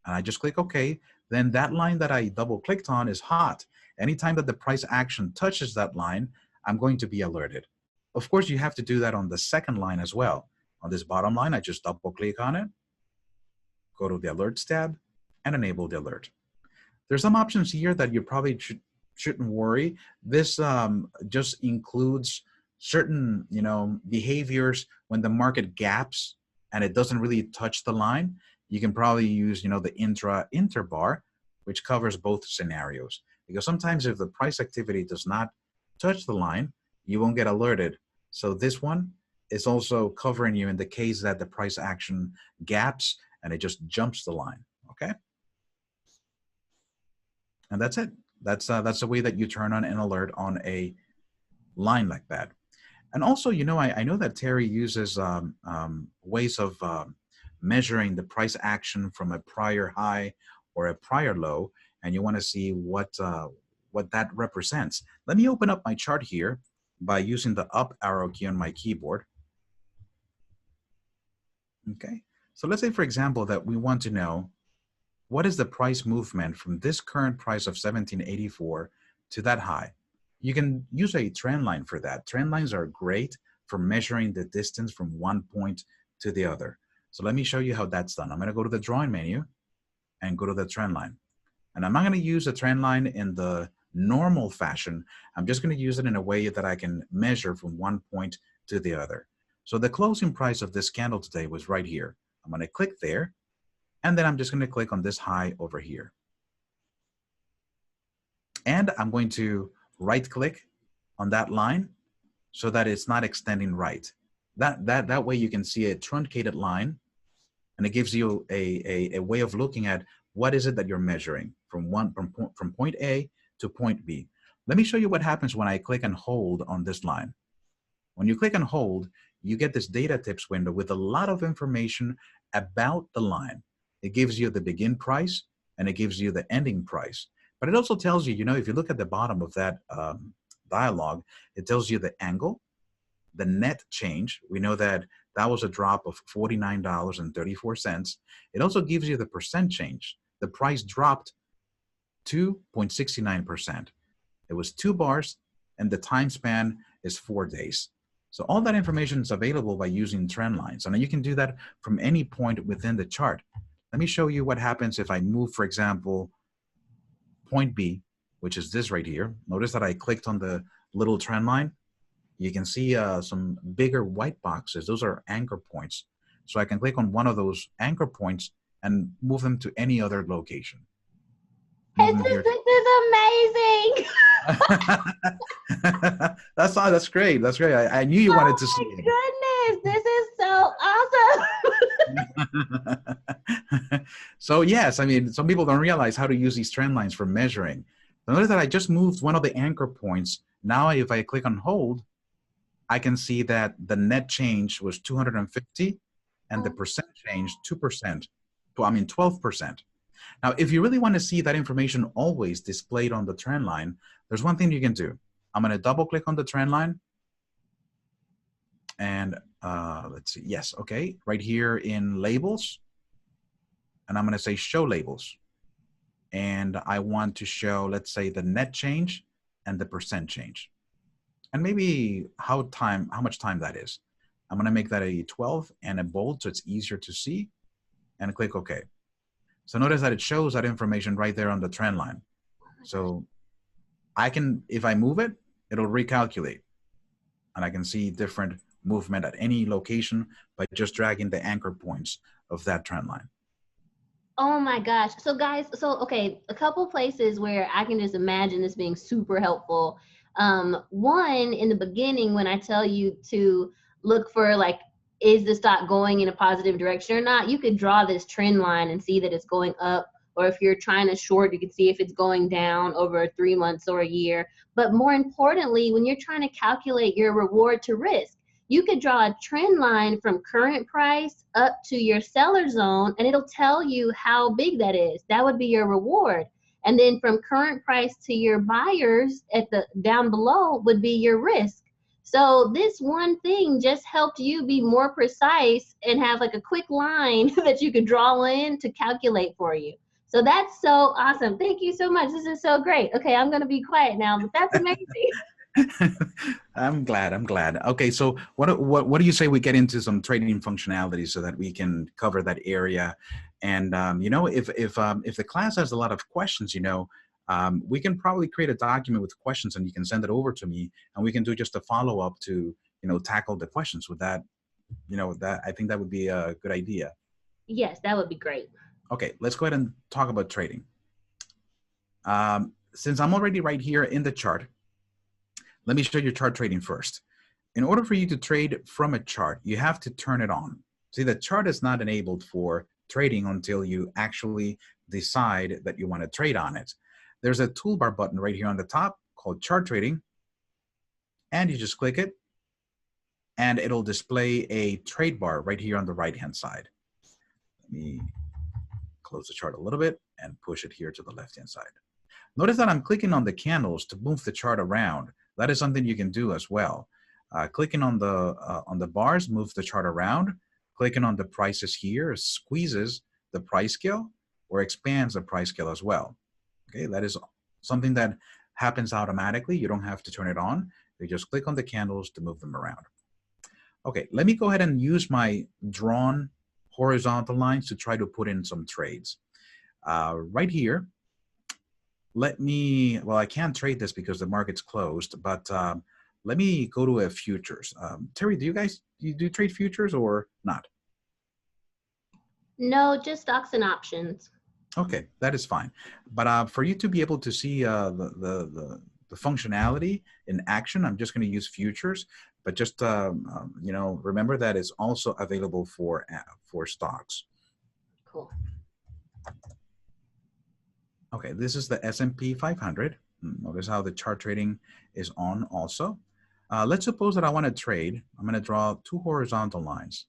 and I just click OK, then that line that I double-clicked on is hot. Anytime that the price action touches that line, I'm going to be alerted. Of course, you have to do that on the second line as well. On this bottom line, I just double-click on it, go to the Alerts tab, and enable the alert. There's some options here that you probably shouldn't worry. This just includes certain behaviors when the market gaps and it doesn't really touch the line. You can probably use the interbar, which covers both scenarios. Because sometimes if the price activity does not touch the line, you won't get alerted. So this one is also covering you in the case that the price action gaps and it just jumps the line, okay? And that's it. That's the way that you turn on an alert on a line like that. And also, I know that Teri uses ways of measuring the price action from a prior high or a prior low, and you want to see what that represents. Let me open up my chart here by using the up arrow key on my keyboard. Okay, so let's say, for example, that we want to know what is the price movement from this current price of 1784 to that high. You can use a trend line for that. Trend lines are great for measuring the distance from one point to the other. So let me show you how that's done. I'm going to go to the drawing menu and go to the trend line. And I'm not going to use the trend line in the normal fashion. I'm just going to use it in a way that I can measure from one point to the other. So the closing price of this candle today was right here. I'm going to click there, and then I'm just going to click on this high over here. And I'm going to right-click on that line so that it's not extending right. That way you can see a truncated line, and it gives you a way of looking at what is it that you're measuring from point A to point B. Let me show you what happens when I click and hold on this line. When you click and hold, you get this data tips window with a lot of information about the line. It gives you the begin price and it gives you the ending price. But it also tells you, if you look at the bottom of that dialog, it tells you the angle, the net change. We know that that was a drop of $49.34. It also gives you the percent change. The price dropped 2.69%. It was 2 bars, and the time span is 4 days. So all that information is available by using trend lines. And you can do that from any point within the chart. Let me show you what happens if I move, for example, point B, which is this right here. Notice that I clicked on the little trend line. You can see some bigger white boxes. Those are anchor points. So I can click on one of those anchor points and move them to any other location. This is amazing. That's great. That's great. I knew you wanted to see it. Oh my goodness, this is so awesome. So yes, I mean, some people don't realize how to use these trend lines for measuring. Notice that I just moved one of the anchor points. Now, if I click on hold, I can see that the net change was 250 and the percent change 2%. 12%. Now, if you really want to see that information always displayed on the trend line, there's one thing you can do. I'm going to double click on the trend line. And let's see. Yes. Okay. Right here in labels. And I'm going to say show labels. And I want to show, let's say, the net change and the percent change. And maybe how much time that is. I'm going to make that a 12 and a bold so it's easier to see, and click OK. So notice that it shows that information right there on the trend line. So I can, if I move it, it'll recalculate. And I can see different movement at any location by just dragging the anchor points of that trend line. Oh my gosh. So guys, okay, a couple places where I can just imagine this being super helpful. One, in the beginning, when I tell you to look for, like, is the stock going in a positive direction or not, you could draw this trend line and see that it's going up. Or if you're trying to short, you can see if it's going down over 3 months or a year. But more importantly, when you're trying to calculate your reward to risk, you could draw a trend line from current price up to your seller zone, and it'll tell you how big that is. That would be your reward. And then from current price to your buyers at the down below would be your risk. So this one thing just helped you be more precise and have like a quick line that you could draw in to calculate for you. So that's so awesome. Thank you so much. This is so great. Okay, I'm going to be quiet now, but that's amazing. I'm glad. I'm glad. Okay, so what do you say we get into some trading functionality so that we can cover that area? And you know, if the class has a lot of questions, you know, we can probably create a document with questions, and you can send it over to me, and we can do just a follow up to, you know, tackle the questions with that. You know, that I think that would be a good idea. Yes, that would be great. Okay, let's go ahead and talk about trading. Since I'm already right here in the chart, let me show you chart trading first. In order for you to trade from a chart, you have to turn it on. See, the chart is not enabled for trading until you actually decide that you want to trade on it. There's a toolbar button right here on the top called Chart Trading, and you just click it, and it'll display a trade bar right here on the right-hand side. Let me close the chart a little bit and push it here to the left-hand side. Notice that I'm clicking on the candles to move the chart around. That is something you can do as well. Clicking on the bars moves the chart around. Clicking on the prices here squeezes the price scale or expands the price scale as well. Okay, that is something that happens automatically. You don't have to turn it on. You just click on the candles to move them around. Okay, let me go ahead and use my drawn horizontal lines to try to put in some trades. Right here, let me, well, I can't trade this because the market's closed, but let me go to a futures. Teri, do you trade futures or not? No, just stocks and options. Okay, that is fine. But for you to be able to see the functionality in action, I'm just going to use futures. But just you know, remember that it's also available for stocks. Cool. Okay, this is the S&P 500. Notice how the chart trading is on also. Let's suppose that I want to trade. I'm going to draw two horizontal lines.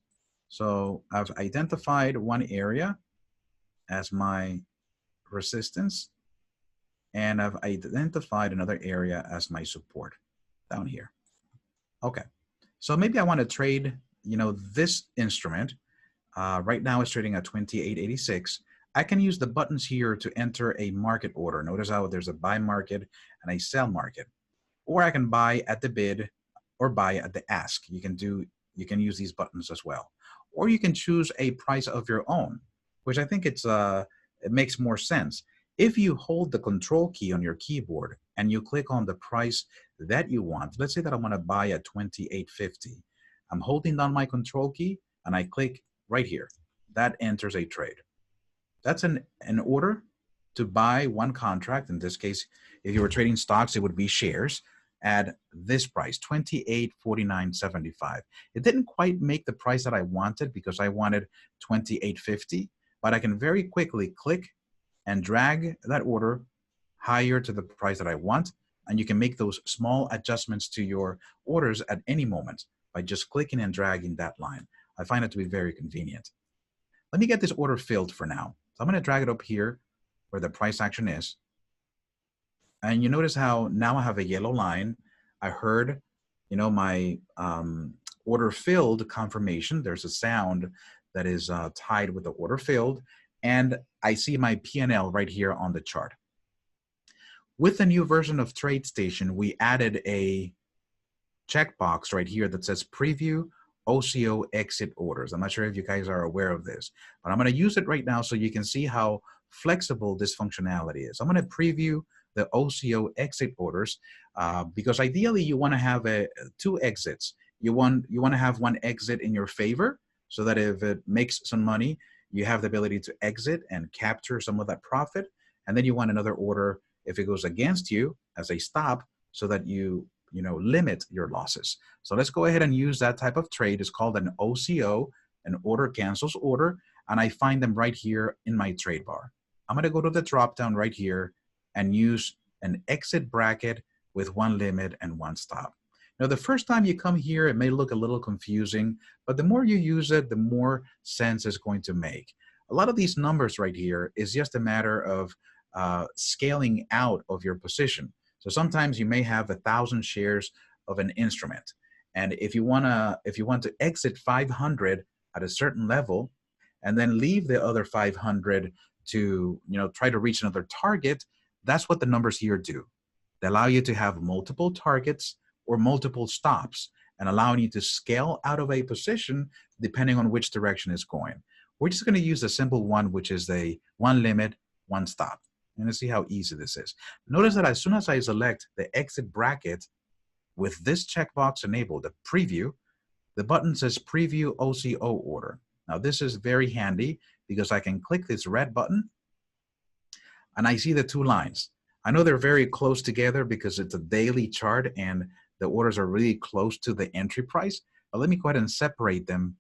So I've identified one area as my resistance, and I've identified another area as my support down here. Okay, so maybe I want to trade, you know, this instrument. Right now it's trading at 28.86. I can use the buttons here to enter a market order. Notice how there's a buy market and a sell market. Or I can buy at the bid or buy at the ask. You can use these buttons as well. Or you can choose a price of your own, which I think it makes more sense. If you hold the control key on your keyboard and you click on the price that you want, let's say that I want to buy at 28.50. I'm holding down my control key and I click right here. That enters a trade. That's an order to buy one contract. In this case, if you were trading stocks, it would be shares at this price, 28.49.75. It didn't quite make the price that I wanted because I wanted 28.50, but I can very quickly click and drag that order higher to the price that I want. And you can make those small adjustments to your orders at any moment by just clicking and dragging that line. I find it to be very convenient. Let me get this order filled for now. So I'm going to drag it up here where the price action is. And you notice how now I have a yellow line. I heard, you know, my order filled confirmation. There's a sound that is tied with the order filled. And I see my P&L right here on the chart. With the new version of TradeStation, we added a checkbox right here that says preview OCO exit orders. I'm not sure if you guys are aware of this, but I'm going to use it right now so you can see how flexible this functionality is. I'm going to preview the OCO exit orders because ideally you want to have two exits. You want to have one exit in your favor so that if it makes some money, you have the ability to exit and capture some of that profit. And then you want another order if it goes against you as a stop so that you limit your losses. So let's go ahead and use that type of trade. It's called an OCO, an order cancels order, and I find them right here in my trade bar. I'm going to go to the drop down right here and use an exit bracket with one limit and one stop. Now, the first time you come here, it may look a little confusing, but the more you use it, the more sense it's going to make. A lot of these numbers right here is just a matter of scaling out of your position. So sometimes you may have 1,000 shares of an instrument, and if you want to exit 500 at a certain level, and then leave the other 500 to try to reach another target, that's what the numbers here do. They allow you to have multiple targets or multiple stops, and allowing you to scale out of a position depending on which direction it's going. We're just going to use a simple one, which is a one limit, one stop. And let's see how easy this is. Notice that as soon as I select the exit bracket with this checkbox enabled, the preview, the button says preview OCO order. Now this is very handy because I can click this red button and I see the two lines. I know they're very close together because it's a daily chart and the orders are really close to the entry price. But let me go ahead and separate them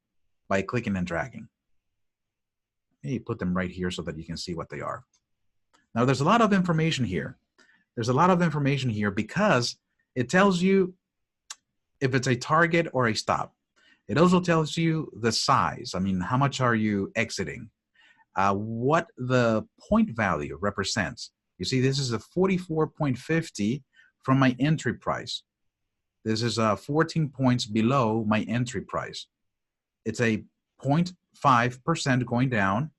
by clicking and dragging. You put them right here so that you can see what they are. Now there's a lot of information here. There's a lot of information here because it tells you if it's a target or a stop. It also tells you the size. I mean, how much are you exiting? What the point value represents. You see, this is a 44.50 from my entry price. This is 14 points below my entry price. It's a 0.5% going down.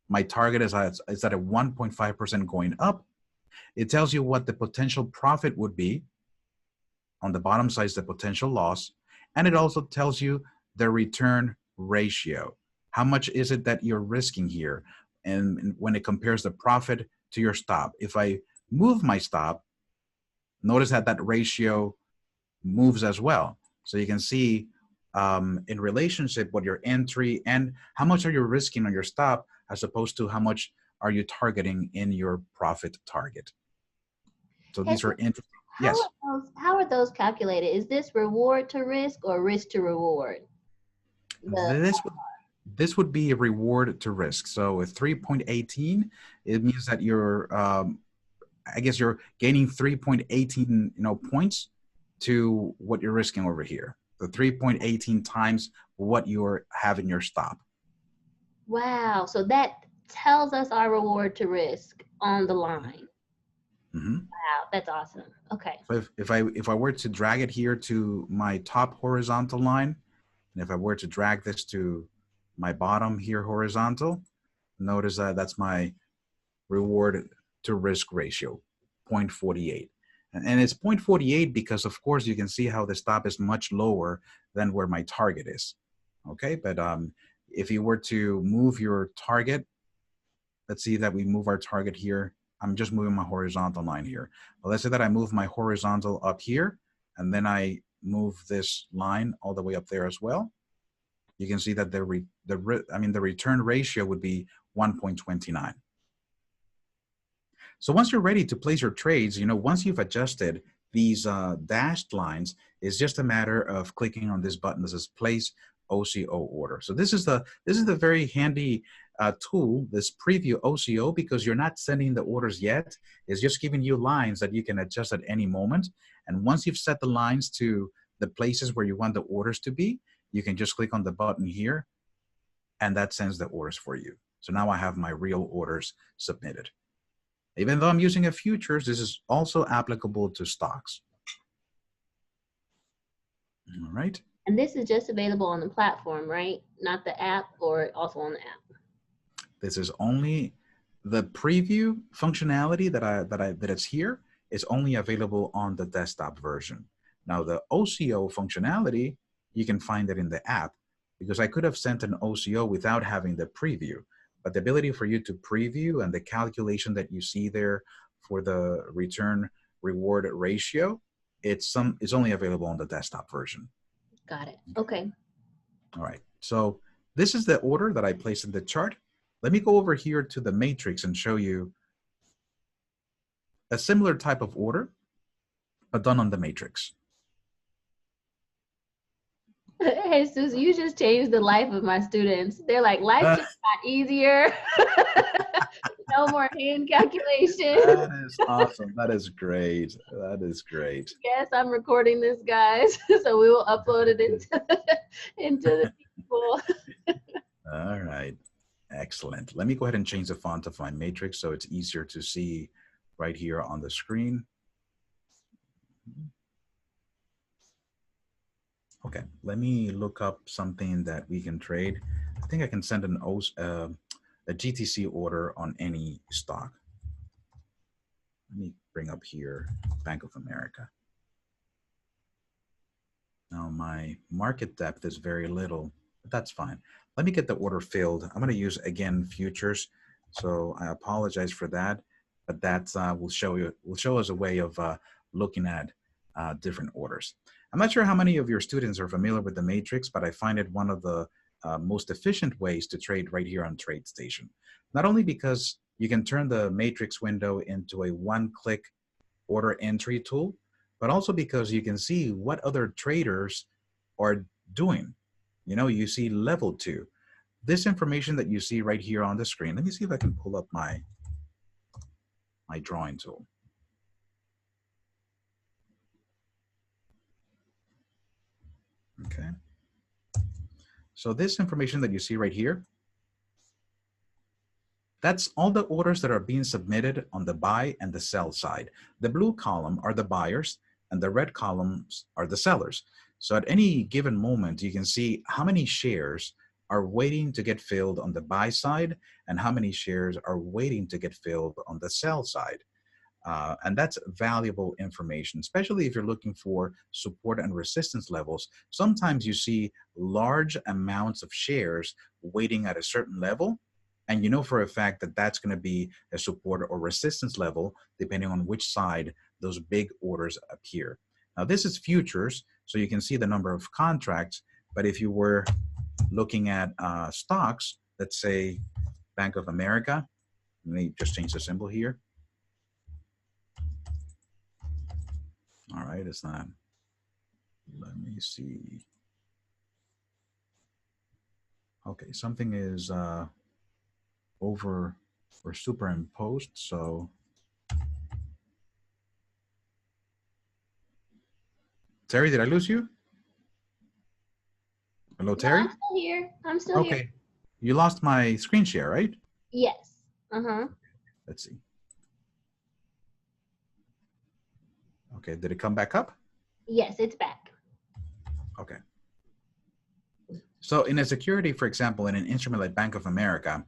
My target is at a 1.5% going up. It tells you what the potential profit would be. On the bottom side is the potential loss. And it also tells you the return ratio. How much is it that you're risking here? And when it compares the profit to your stop. If I move my stop, notice that that ratio moves as well. So you can see in relationship what your entry and how much are you risking on your stop as opposed to how much are you targeting in your profit target. So these are interesting. Yes. How are those calculated? Is this reward to risk or risk to reward? This would be a reward to risk. So with 3.18, it means that you're, I guess you're gaining 3.18, points to what you're risking over here. The 3.18 times what you're having your stop. Wow. So that tells us our reward to risk on the line. Mm-hmm. Wow, that's awesome. Okay. So if I were to drag it here to my top horizontal line, and if I were to drag this to my bottom here horizontal, notice that that's my reward to risk ratio, 0.48. And it's 0.48 because, of course, you can see how the stop is much lower than where my target is. Okay, but if you were to move your target, let's see that we move our target here. I'm just moving my horizontal line here. But let's say that I move my horizontal up here, and then I move this line all the way up there as well. You can see that the return ratio would be 1.29. So once you're ready to place your trades, once you've adjusted these dashed lines, it's just a matter of clicking on this button that says Place OCO Order. So this is the very handy tool, this preview OCO, because you're not sending the orders yet. It's just giving you lines that you can adjust at any moment. And once you've set the lines to the places where you want the orders to be, you can just click on the button here, and that sends the orders for you. So now I have my real orders submitted. Even though I'm using a futures, this is also applicable to stocks. All right. And this is just available on the platform, right? Not the app, or also on the app? This is only the preview functionality that it's here is only available on the desktop version. Now the OCO functionality, you can find it in the app, because I could have sent an OCO without having the preview. But the ability for you to preview and the calculation that you see there for the return reward ratio, it's only available on the desktop version. Got it. Okay. All right. So this is the order that I placed in the chart. Let me go over here to the matrix and show you a similar type of order, but done on the matrix. Hey, Susan, you just changed the life of my students. They're like, life just got easier. No more hand calculation. That is awesome. That is great. That is great. Yes, I'm recording this, guys. So we will upload it into the people. All right. Excellent. Let me go ahead and change the font of my matrix so it's easier to see right here on the screen. Okay, let me look up something that we can trade. I think I can send a GTC order on any stock. Let me bring up here Bank of America. Now my market depth is very little, but that's fine. Let me get the order filled. I'm going to use again futures, so I apologize for that, but that will show us a way of looking at different orders. I'm not sure how many of your students are familiar with the matrix, but I find it one of the most efficient ways to trade right here on TradeStation. Not only because you can turn the matrix window into a one-click order entry tool, but also because you can see what other traders are doing. You know, you see level 2. This information that you see right here on the screen, let me see if I can pull up my drawing tool. Okay. So this information that you see right here, that's all the orders that are being submitted on the buy and the sell side. The blue column are the buyers and the red columns are the sellers. So at any given moment, you can see how many shares are waiting to get filled on the buy side and how many shares are waiting to get filled on the sell side. And that's valuable information, especially if you're looking for support and resistance levels. Sometimes you see large amounts of shares waiting at a certain level, and you know for a fact that that's going to be a support or resistance level depending on which side those big orders appear. Now this is futures, so you can see the number of contracts, but if you were looking at stocks, let's say Bank of America, let me just change the symbol here. All right, it's not. Let me see. Okay, something is over or superimposed, so. Teri, did I lose you? Hello, Teri? No, I'm still here. I'm still here. Okay, you lost my screen share, right? Yes. Let's see. Okay, did it come back up? Yes, it's back. Okay. So in a security, for example, in an instrument like Bank of America,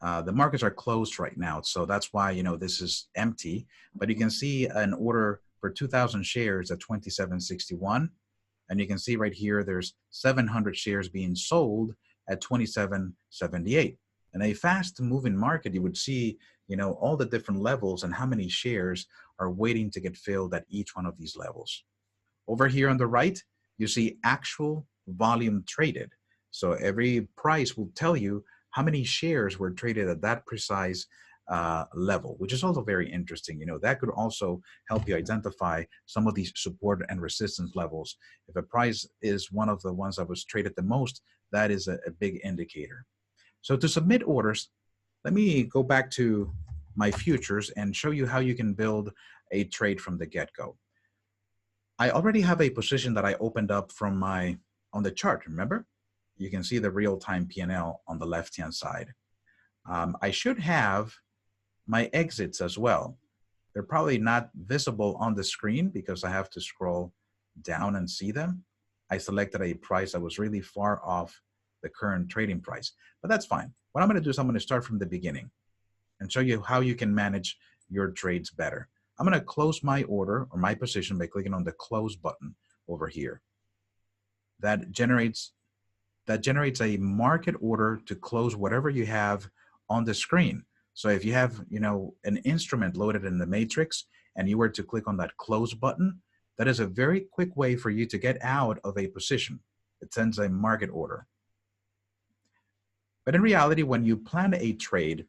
the markets are closed right now. So that's why, you know, this is empty, but you can see an order for 2,000 shares at 27.61. And you can see right here, there's 700 shares being sold at 27.78. In a fast moving market, you would see, you know, all the different levels and how many shares are waiting to get filled at each one of these levels. Over here on the right, you see actual volume traded. So every price will tell you how many shares were traded at that precise level, which is also very interesting. You know, that could also help you identify some of these support and resistance levels. If a price is one of the ones that was traded the most, that is a big indicator. So to submit orders, let me go back to my futures and show you how you can build a trade from the get-go. I already have a position that I opened up from on the chart, remember? You can see the real-time P&L on the left-hand side. I should have my exits as well. They're probably not visible on the screen because I have to scroll down and see them. I selected a price that was really far off the current trading price, but that's fine. What I'm going to do is I'm going to start from the beginning and show you how you can manage your trades better. I'm going to close my order or my position by clicking on the close button over here. That generates a market order to close whatever you have on the screen. So if you have, you know, an instrument loaded in the matrix and you were to click on that close button, that is a very quick way for you to get out of a position. It sends a market order. But in reality, when you plan a trade,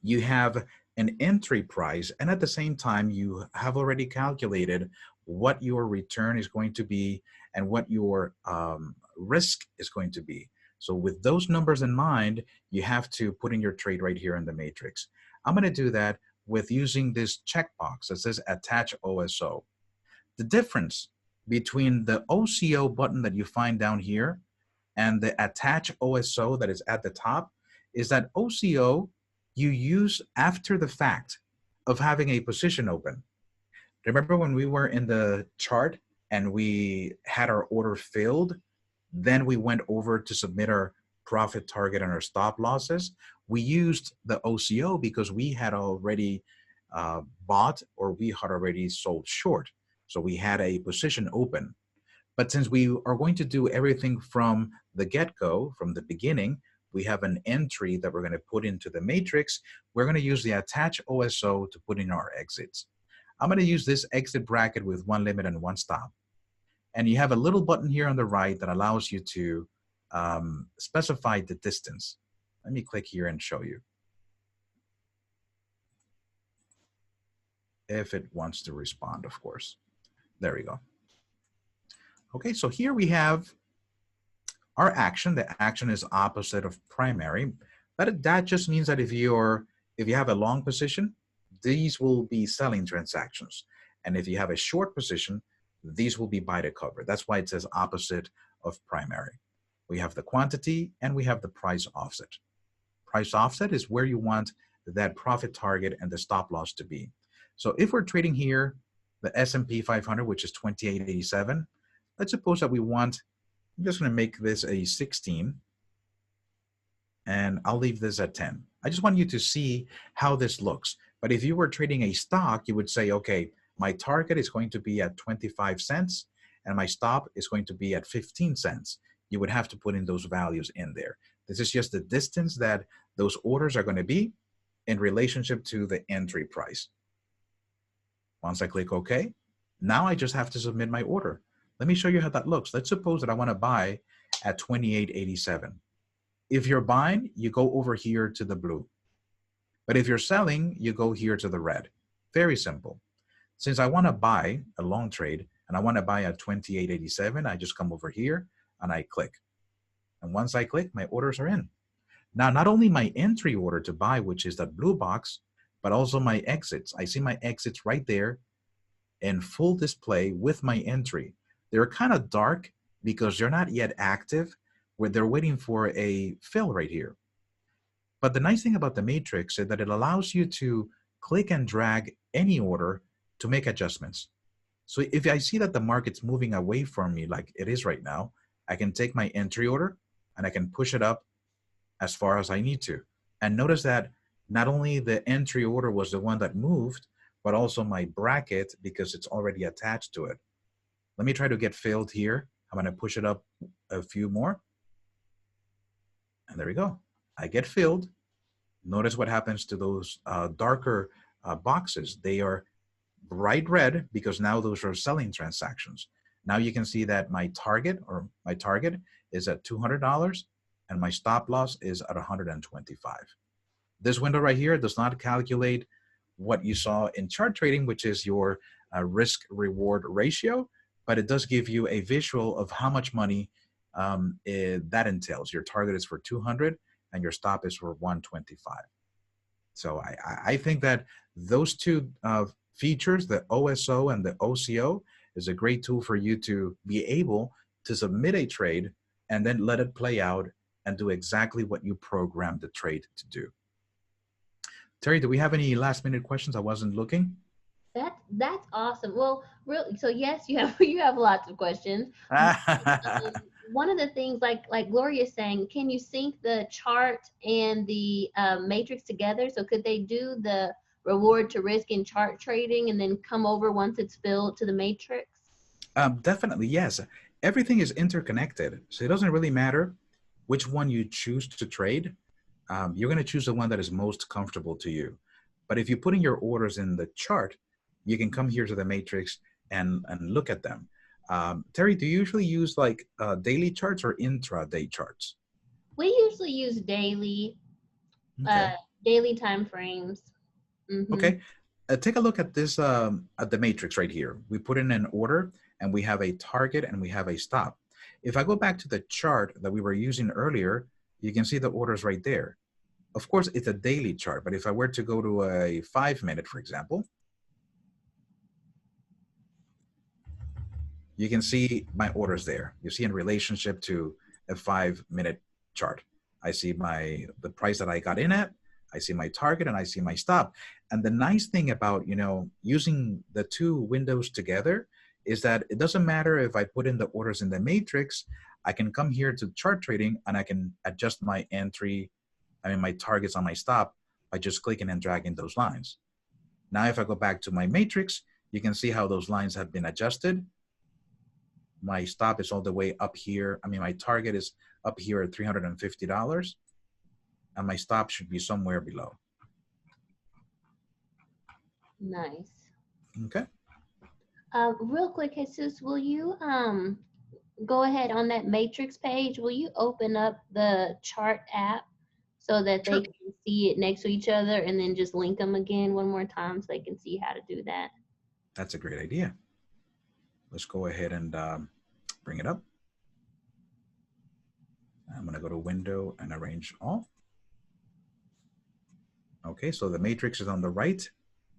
you have an entry price, and at the same time, you have already calculated what your return is going to be and what your risk is going to be. So with those numbers in mind, you have to put in your trade right here in the matrix. I'm going to do that with using this checkbox that says Attach OSO. The difference between the OCO button that you find down here and the Attach OSO that is at the top is that OCO you use after the fact of having a position open. Remember when we were in the chart and we had our order filled, then we went over to submit our profit target and our stop losses. We used the OCO because we had already bought or we had already sold short. So we had a position open. But since we are going to do everything from the get-go, from the beginning, we have an entry that we're going to put into the matrix. We're going to use the Attach OSO to put in our exits. I'm going to use this exit bracket with one limit and one stop. And you have a little button here on the right that allows you to specify the distance. Let me click here and show you. If it wants to respond, of course. There we go. Okay, so here we have our action. The action is opposite of primary. But that just means that if you have a long position, these will be selling transactions. And if you have a short position, these will be buy to cover. That's why it says opposite of primary. We have the quantity and we have the price offset. Price offset is where you want that profit target and the stop loss to be. So if we're trading here, the S&P 500, which is 2887, let's suppose that we want, I'm just going to make this a 16, and I'll leave this at 10. I just want you to see how this looks. But if you were trading a stock, you would say, okay, my target is going to be at 25 cents, and my stop is going to be at 15 cents. You would have to put in those values in there. This is just the distance that those orders are going to be in relationship to the entry price. Once I click OK, now I just have to submit my order. Let me show you how that looks. Let's suppose that I want to buy at 28.87. If you're buying, you go over here to the blue. But if you're selling, you go here to the red. Very simple. Since I want to buy a long trade and I want to buy at 28.87, I just come over here and I click. And once I click, my orders are in. Now, not only my entry order to buy, which is that blue box, but also my exits. I see my exits right there in full display with my entry. They're kind of dark because they're not yet active, where they're waiting for a fill right here. But the nice thing about the matrix is that it allows you to click and drag any order to make adjustments. So if I see that the market's moving away from me like it is right now, I can take my entry order and I can push it up as far as I need to. And notice that not only the entry order was the one that moved, but also my bracket because it's already attached to it. Let me try to get filled here. I'm going to push it up a few more. And there we go. I get filled. Notice what happens to those darker boxes. They are bright red because now those are selling transactions. Now you can see that my target is at $200 and my stop loss is at 125. This window right here does not calculate what you saw in chart trading, which is your risk reward ratio, but it does give you a visual of how much money that entails. Your target is for 200 and your stop is for 125. So I think that those two features, the OSO and the OCO, is a great tool for you to be able to submit a trade and then let it play out and do exactly what you programmed the trade to do. Teri, do we have any last minute questions? I wasn't looking. That's awesome. Well, really, so yes, you have lots of questions. One of the things, like Gloria's saying, can you sync the chart and the matrix together? So could they do the reward to risk in chart trading and then come over once it's filled to the matrix? Definitely, yes. Everything is interconnected, so it doesn't really matter which one you choose to trade. You're going to choose the one that is most comfortable to you. But if you put in your orders in the chart, you can come here to the matrix and look at them. Teri, do you usually use like daily charts or intraday charts? We usually use daily, daily time frames. Mm-hmm. Okay, take a look at this at the matrix right here. We put in an order and we have a target and we have a stop. If I go back to the chart that we were using earlier, you can see the orders right there. Of course, it's a daily chart, but if I were to go to a 5-minute, for example, you can see my orders there. You see in relationship to a 5-minute chart. I see the price that I got in at, I see my target, and I see my stop. And the nice thing about, you know, using the two windows together is that it doesn't matter if I put in the orders in the matrix, I can come here to chart trading and I can adjust my entry, my targets on my stop by just clicking and dragging those lines. Now, if I go back to my matrix, you can see how those lines have been adjusted. My stop is all the way up here. My target is up here at $350, and my stop should be somewhere below. Nice. Okay. Real quick, Jesus, will you go ahead on that matrix page? Will you open up the chart app so that Sure. they can see it next to each other, and then just link them again one more time so they can see how to do that? That's a great idea. Let's go ahead and bring it up. I'm going to go to Window and Arrange All. Okay, so the matrix is on the right.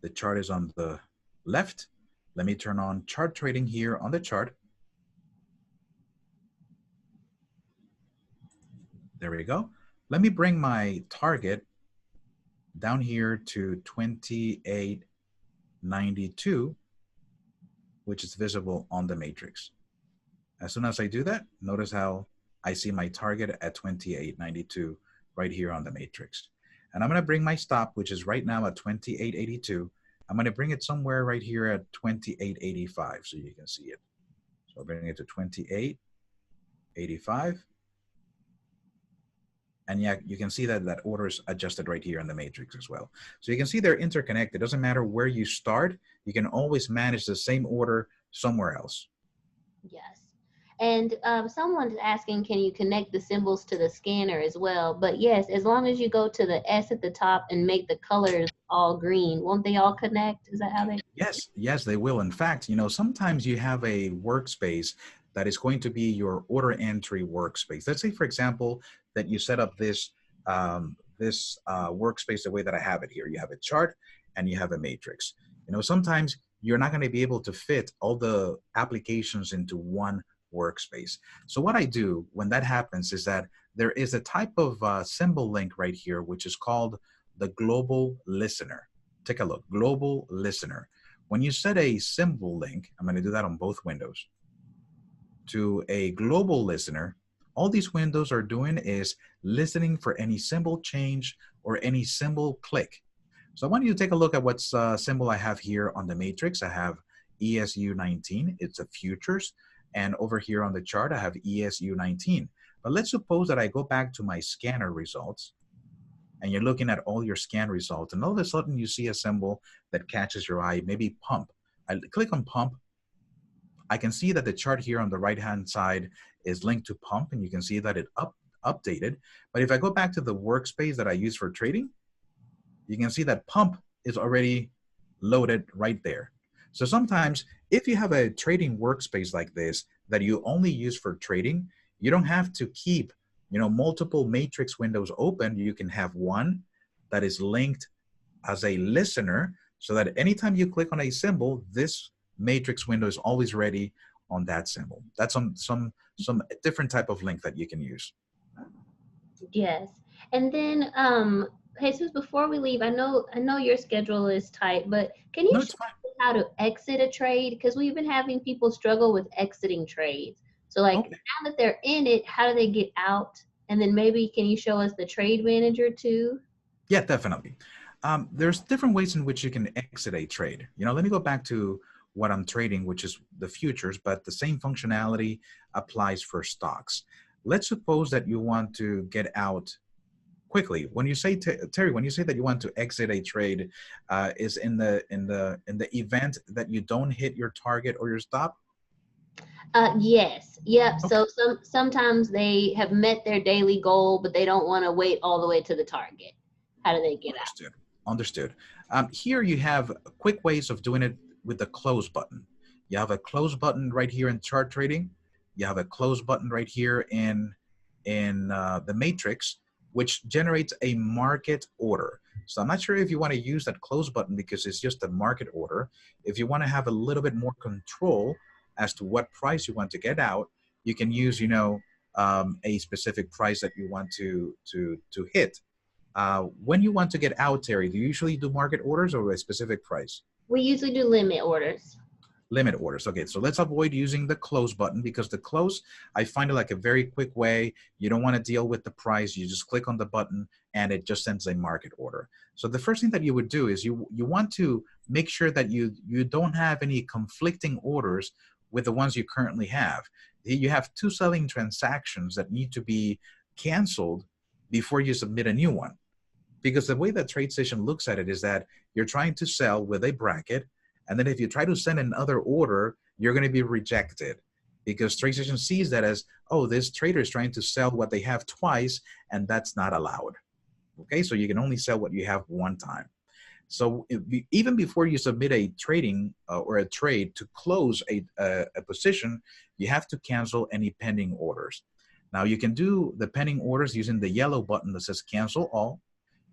The chart is on the left. Let me turn on chart trading here on the chart. There we go. Let me bring my target down here to 28.92, which is visible on the matrix. As soon as I do that, notice how I see my target at 28.92 right here on the matrix. And I'm going to bring my stop, which is right now at 28.82. I'm going to bring it somewhere right here at 28.85 so you can see it. So I'll bring it to 28.85. And yeah, you can see that that order is adjusted right here in the matrix as well. So you can see they're interconnected. It doesn't matter where you start. You can always manage the same order somewhere else. Yes. And someone's asking, can you connect the symbols to the scanner as well? But yes, as long as you go to the S at the top and make the colors all green, won't they all connect? Is that how they? Yes, yes, they will. In fact, sometimes you have a workspace that is going to be your order entry workspace. Let's say, for example, that you set up this workspace the way that I have it here. You have a chart and you have a matrix. Sometimes you're not going to be able to fit all the applications into one workspace. So what I do when that happens is that there is a type of symbol link right here, which is called the global listener. Take a look, global listener. When you set a symbol link, I'm going to do that on both windows, to a global listener, all these windows are doing is listening for any symbol change or any symbol click. So I want you to take a look at what symbol I have here on the matrix. I have ESU19, it's a futures. And over here on the chart, I have ESU19. But let's suppose that I go back to my scanner results, and you're looking at all your scan results, and all of a sudden you see a symbol that catches your eye, maybe pump. I click on pump. I can see that the chart here on the right-hand side is linked to pump, and you can see that it updated. But if I go back to the workspace that I use for trading, you can see that pump is already loaded right there. So sometimes if you have a trading workspace like this that you only use for trading, you don't have to keep multiple matrix windows open. You can have one that is linked as a listener so that anytime you click on a symbol, this matrix window is always ready on that symbol. That's some different type of link that you can use. Yes. And then Jesus, before we leave, I know your schedule is tight, but can you show us how to exit a trade? Because we've been having people struggle with exiting trades. So now that they're in it, how do they get out? And then maybe can you show us the trade manager too? Yeah, definitely. There's different ways in which you can exit a trade. Let me go back to what I'm trading, which is the futures, but the same functionality applies for stocks. Let's suppose that you want to get out quickly. When you say, Teri, when you say that you want to exit a trade, is in the event that you don't hit your target or your stop? Yes. Yep. Okay. So sometimes they have met their daily goal, but they don't want to wait all the way to the target. How do they get out? Understood. Here you have quick ways of doing it with the close button. You have a close button right here in chart trading. You have a close button right here in the matrix. which generates a market order. So I'm not sure if you want to use that close button because it's just a market order. If you want to have a little bit more control as to what price you want to get out, you can use, a specific price that you want to hit. When you want to get out, Teri, do you usually do market orders or a specific price? We usually do limit orders. Limit orders. Okay, so let's avoid using the close button because the close, I find it like a very quick way. You don't want to deal with the price. You just click on the button and it just sends a market order. So the first thing that you would do is you want to make sure that you don't have any conflicting orders with the ones you currently have. You have two selling transactions that need to be canceled before you submit a new one. Because the way that TradeStation looks at it is that you're trying to sell with a bracket, and then if you try to send another order, you're going to be rejected because TradeStation sees that as, oh, this trader is trying to sell what they have twice, and that's not allowed. Okay, so you can only sell what you have one time. So even before you submit a trading or a trade to close a position, you have to cancel any pending orders. Now you can do the pending orders using the yellow button that says cancel all.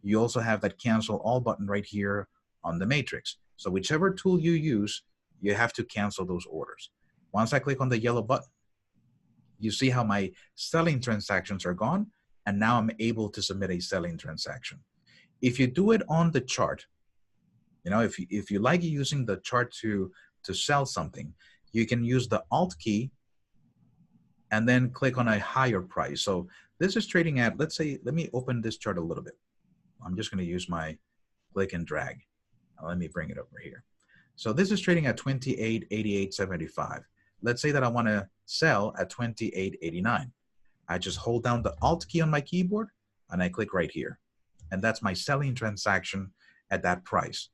You also have that cancel all button right here on the matrix. So whichever tool you use, you have to cancel those orders. Once I click on the yellow button, you see how my selling transactions are gone, and now I'm able to submit a selling transaction. If you do it on the chart, if you like using the chart to sell something, you can use the Alt key and then click on a higher price. So this is trading at, let's say, let me open this chart a little bit. I'm just going to use my click and drag. Now let me bring it over here. So this is trading at 28.8875. Let's say that I want to sell at 28.89. I just hold down the Alt key on my keyboard and I click right here. And that's my selling transaction at that price.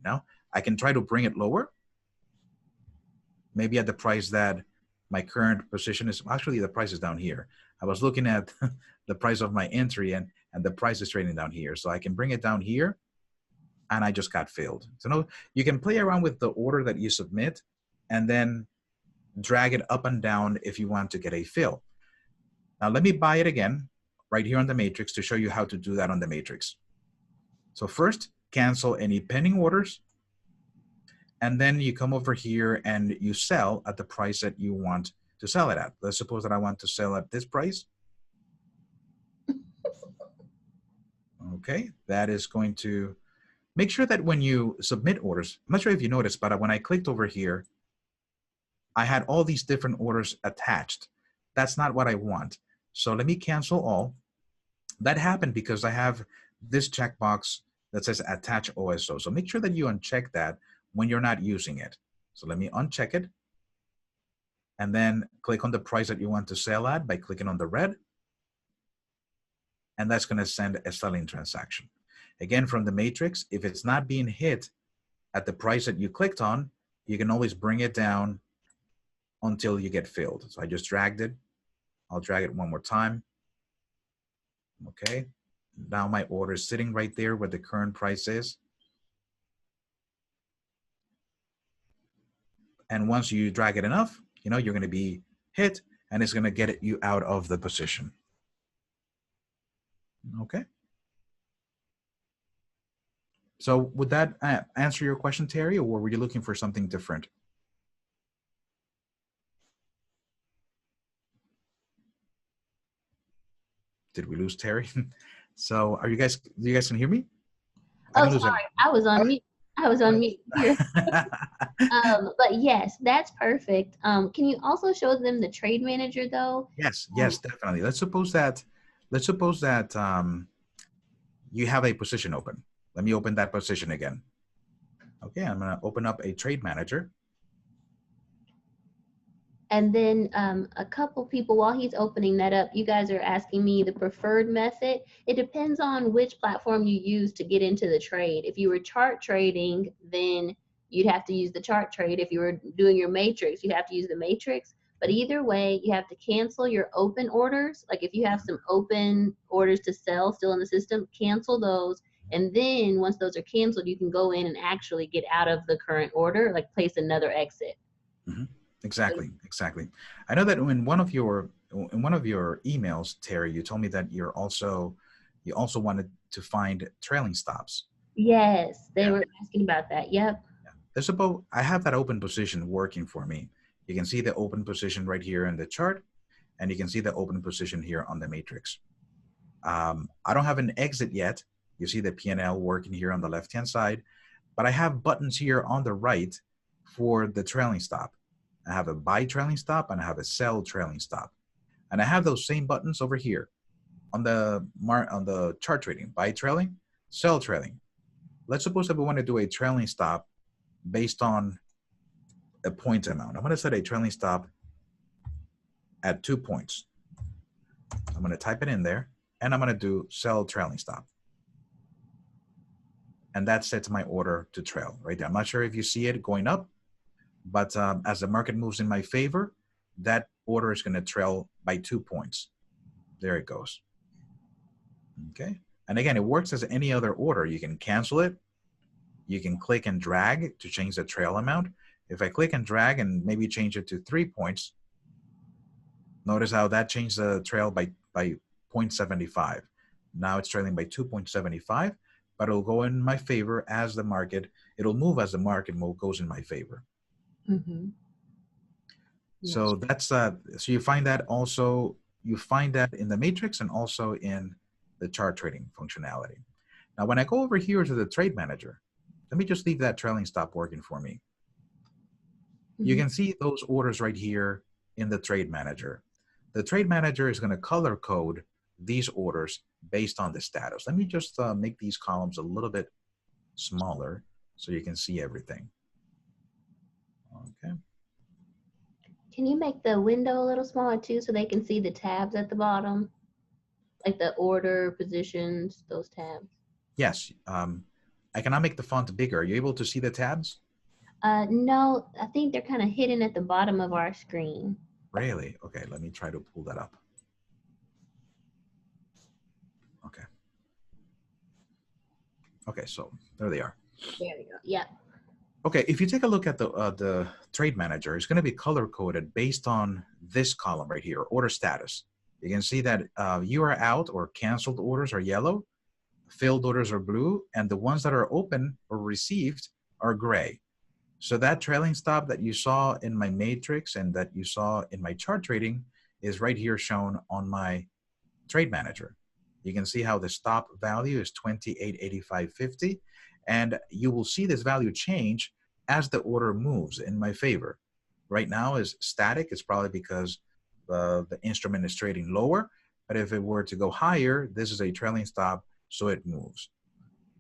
Now I can try to bring it lower. Maybe at the price that my current position is. Actually, the price is down here. I was looking at the price of my entry and the price is trading down here. So I can bring it down here and I just got filled. So no, you can play around with the order that you submit and then drag it up and down if you want to get a fill. Now let me buy it again right here on the matrix to show you how to do that on the matrix. So first, cancel any pending orders. And then you come over here and you sell at the price that you want to sell it at. Let's suppose that I want to sell at this price. Okay, that is going to make sure that when you submit orders, I'm not sure if you noticed, but when I clicked over here, I had all these different orders attached. That's not what I want. So let me cancel all. That happened because I have this checkbox that says attach OSO. So make sure that you uncheck that when you're not using it. So let me uncheck it and then click on the price that you want to sell at by clicking on the red. And that's going to send a selling transaction. Again, from the matrix, if it's not being hit at the price that you clicked on, you can always bring it down until you get filled. So I just dragged it. I'll drag it one more time. Okay. Now my order is sitting right there where the current price is. And once you drag it enough, you're going to be hit and it's going to get you out of the position. Okay. So would that answer your question, Teri, or were you looking for something different? Did we lose Teri? So do you guys can hear me? Oh, sorry, I was on mute. I was on mute here. But yes, that's perfect. Can you also show them the trade manager though? Yes, definitely. Let's suppose that you have a position open. Let me open that position again. Okay, I'm going to open up a trade manager. And then a couple people, while he's opening that up, you guys are asking me the preferred method. It depends on which platform you use to get into the trade. If you were chart trading, then you'd have to use the chart trade. If you were doing your matrix, you have to use the matrix. But either way, you have to cancel your open orders. Like if you have some open orders to sell still in the system, cancel those. And then once those are canceled, you can go in and actually get out of the current order, like place another exit. Mm-hmm. Exactly. I know that in one of your emails, Teri, you told me that you're also You also wanted to find trailing stops. Yes, they Yeah. were asking about that. Yep. There's about, I have that open position working for me. You can see the open position right here in the chart, and you can see the open position here on the matrix. I don't have an exit yet. You see the P&L working here on the left-hand side, but I have buttons here on the right for the trailing stop. I have a buy trailing stop and I have a sell trailing stop. And I have those same buttons over here on the chart trading, buy trailing, sell trailing. Let's suppose that we want to do a trailing stop based on a point amount. I'm going to set a trailing stop at 2 points. I'm going to type it in there, and I'm going to do sell trailing stop. And that sets my order to trail right there. I'm not sure if you see it going up, but as the market moves in my favor, that order is going to trail by 2 points. There it goes. Okay. And again, it works as any other order. You can cancel it. You can click and drag to change the trail amount. If I click and drag and maybe change it to 3 points, notice how that changed the trail by 0.75. Now it's trailing by 2.75, but it'll go in my favor as the market, it'll move as the market goes in my favor. Mm-hmm. So that's, so you find that also, you find that in the matrix and also in the chart trading functionality. Now, when I go over here to the trade manager, let me just leave that trailing stop working for me. Mm-hmm. You can see those orders right here in the trade manager. The trade manager is going to color code these orders based on the status. Let me just make these columns a little bit smaller so you can see everything. Okay. Can you make the window a little smaller too so they can see the tabs at the bottom? Like the order, positions, those tabs? Yes. I cannot make the font bigger. Are you able to see the tabs? No, I think they're kind of hidden at the bottom of our screen. Really? Okay, let me try to pull that up. Okay. Okay, so there they are. There we go. Yeah. Okay, if you take a look at the trade manager, it's going to be color coded based on this column right here, order status. You can see that you are out or canceled orders are yellow, filled orders are blue, and the ones that are open or received are gray. So that trailing stop that you saw in my matrix and that you saw in my chart trading is right here shown on my trade manager. You can see how the stop value is 28.8550, and you will see this value change as the order moves in my favor. Right now is static. It's probably because the instrument is trading lower, but if it were to go higher, this is a trailing stop, so it moves.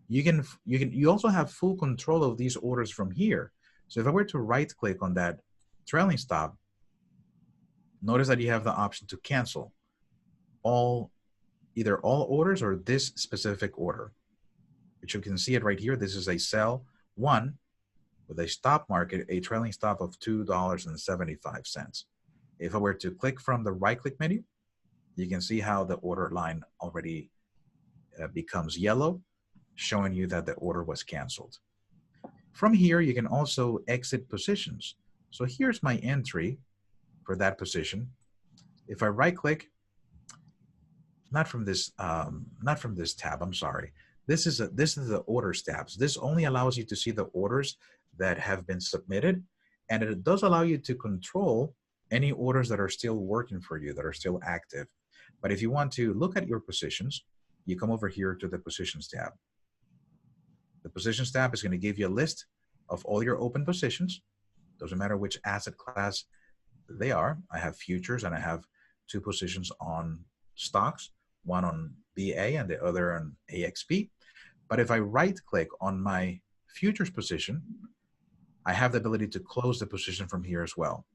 You also have full control of these orders from here. So if I were to right click on that trailing stop, notice that you have the option to cancel either all orders or this specific order, which you can see it right here. This is a sell 1 with a stop market, a trailing stop of $2.75. If I were to click from the right click menu, you can see how the order line already becomes yellow, showing you that the order was canceled. From here, you can also exit positions. So here's my entry for that position. If I right click, not from this tab, I'm sorry. This is the orders tabs. This only allows you to see the orders that have been submitted, and it does allow you to control any orders that are still working for you, that are still active. But if you want to look at your positions, you come over here to the positions tab. The positions tab is going to give you a list of all your open positions. Doesn't matter which asset class they are. I have futures and I have 2 positions on stocks, one on BA and the other on AXP. But if I right click on my futures position, I have the ability to close the position from here as well.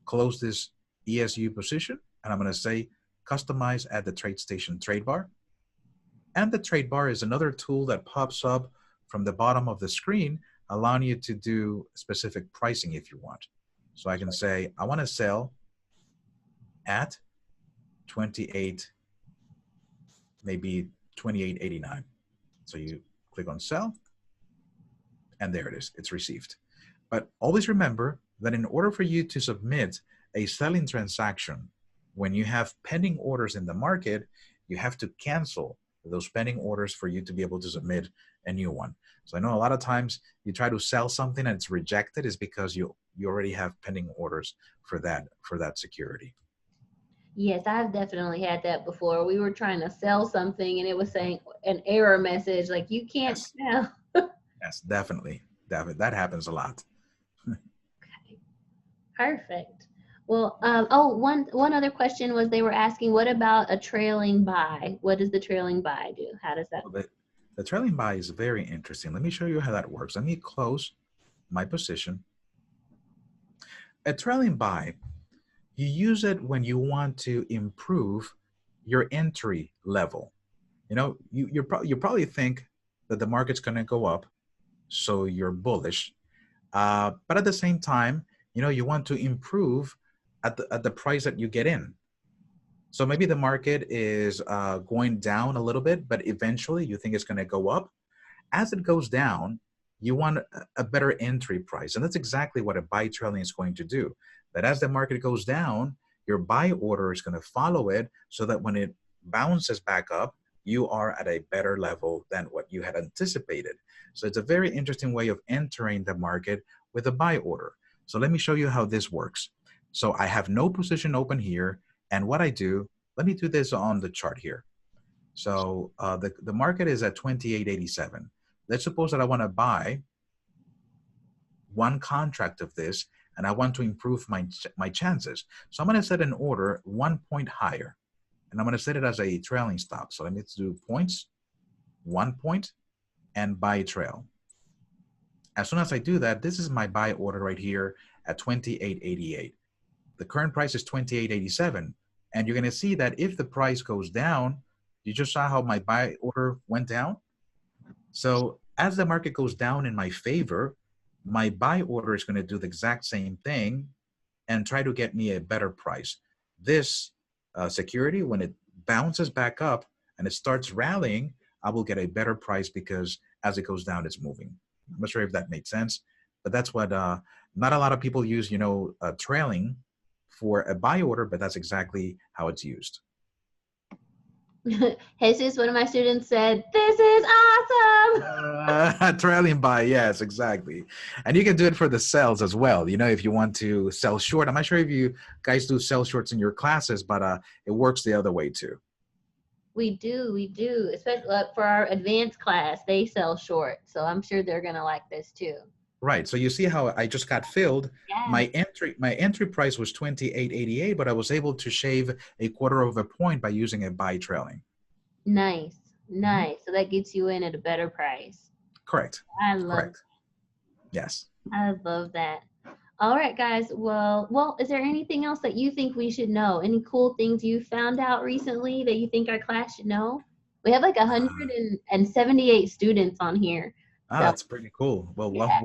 Close this ESU position, and I'm going to say customize at the TradeStation trade bar. And the trade bar is another tool that pops up from the bottom of the screen, allowing you to do specific pricing if you want. So I can say, I want to sell at 28, maybe 28.89. So you click on sell, and there it is, it's received. But always remember that in order for you to submit a selling transaction, when you have pending orders in the market, you have to cancel those pending orders for you to be able to submit a new one. So I know a lot of times you try to sell something and it's rejected is because you already have pending orders for that security. Yes, I've definitely had that before. We were trying to sell something and it was saying an error message, like you can't Yes, sell. yes, definitely. That happens a lot. Okay, perfect. Well, oh, one other question was they were asking, what about a trailing buy? What does the trailing buy do? How does that? Well, the trailing buy is very interesting. Let me show you how that works. Let me close my position. A trailing buy, you use it when you want to improve your entry level. You know, you probably think that the market's going to go up, so you're bullish. But at the same time, you know, you want to improve at the price that you get in. So maybe the market is going down a little bit, but eventually you think it's going to go up. As it goes down, you want a better entry price. And that's exactly what a buy trailing is going to do. That as the market goes down, your buy order is going to follow it so that when it bounces back up, you are at a better level than what you had anticipated. So it's a very interesting way of entering the market with a buy order. So let me show you how this works. So I have no position open here. And what I do, let me do this on the chart here. So the market is at 28.87. Let's suppose that I want to buy one contract of this and I want to improve my chances. So I'm going to set an order 1 point higher and I'm going to set it as a trailing stop. So let me do points, 1 point, and buy trail. As soon as I do that, this is my buy order right here at 28.88. The current price is 28.87. And you're going to see that if the price goes down, you just saw how my buy order went down. So as the market goes down in my favor, my buy order is going to do the exact same thing and try to get me a better price. This security, when it bounces back up and it starts rallying, I will get a better price because as it goes down, it's moving. I'm not sure if that made sense, but that's what not a lot of people use, you know, trailing for a buy order, but that's exactly how it's used. Jesus, one of my students said, "This is awesome." Trailing buy, yes, exactly. And you can do it for the sells as well. You know, if you want to sell short, I'm not sure if you guys do sell shorts in your classes, but it works the other way too. We do, especially for our advanced class. They sell short, so I'm sure they're gonna like this too. Right. So you see how I just got filled. Yeah. My entry price was 28.88, but I was able to shave a quarter of a point by using a buy trailing. Nice. So that gets you in at a better price. Correct. I love Yes. I love that. All right, guys. Well, is there anything else that you think we should know? Any cool things you found out recently that you think our class should know? We have like 178 students on here. So That's pretty cool. Well, yeah.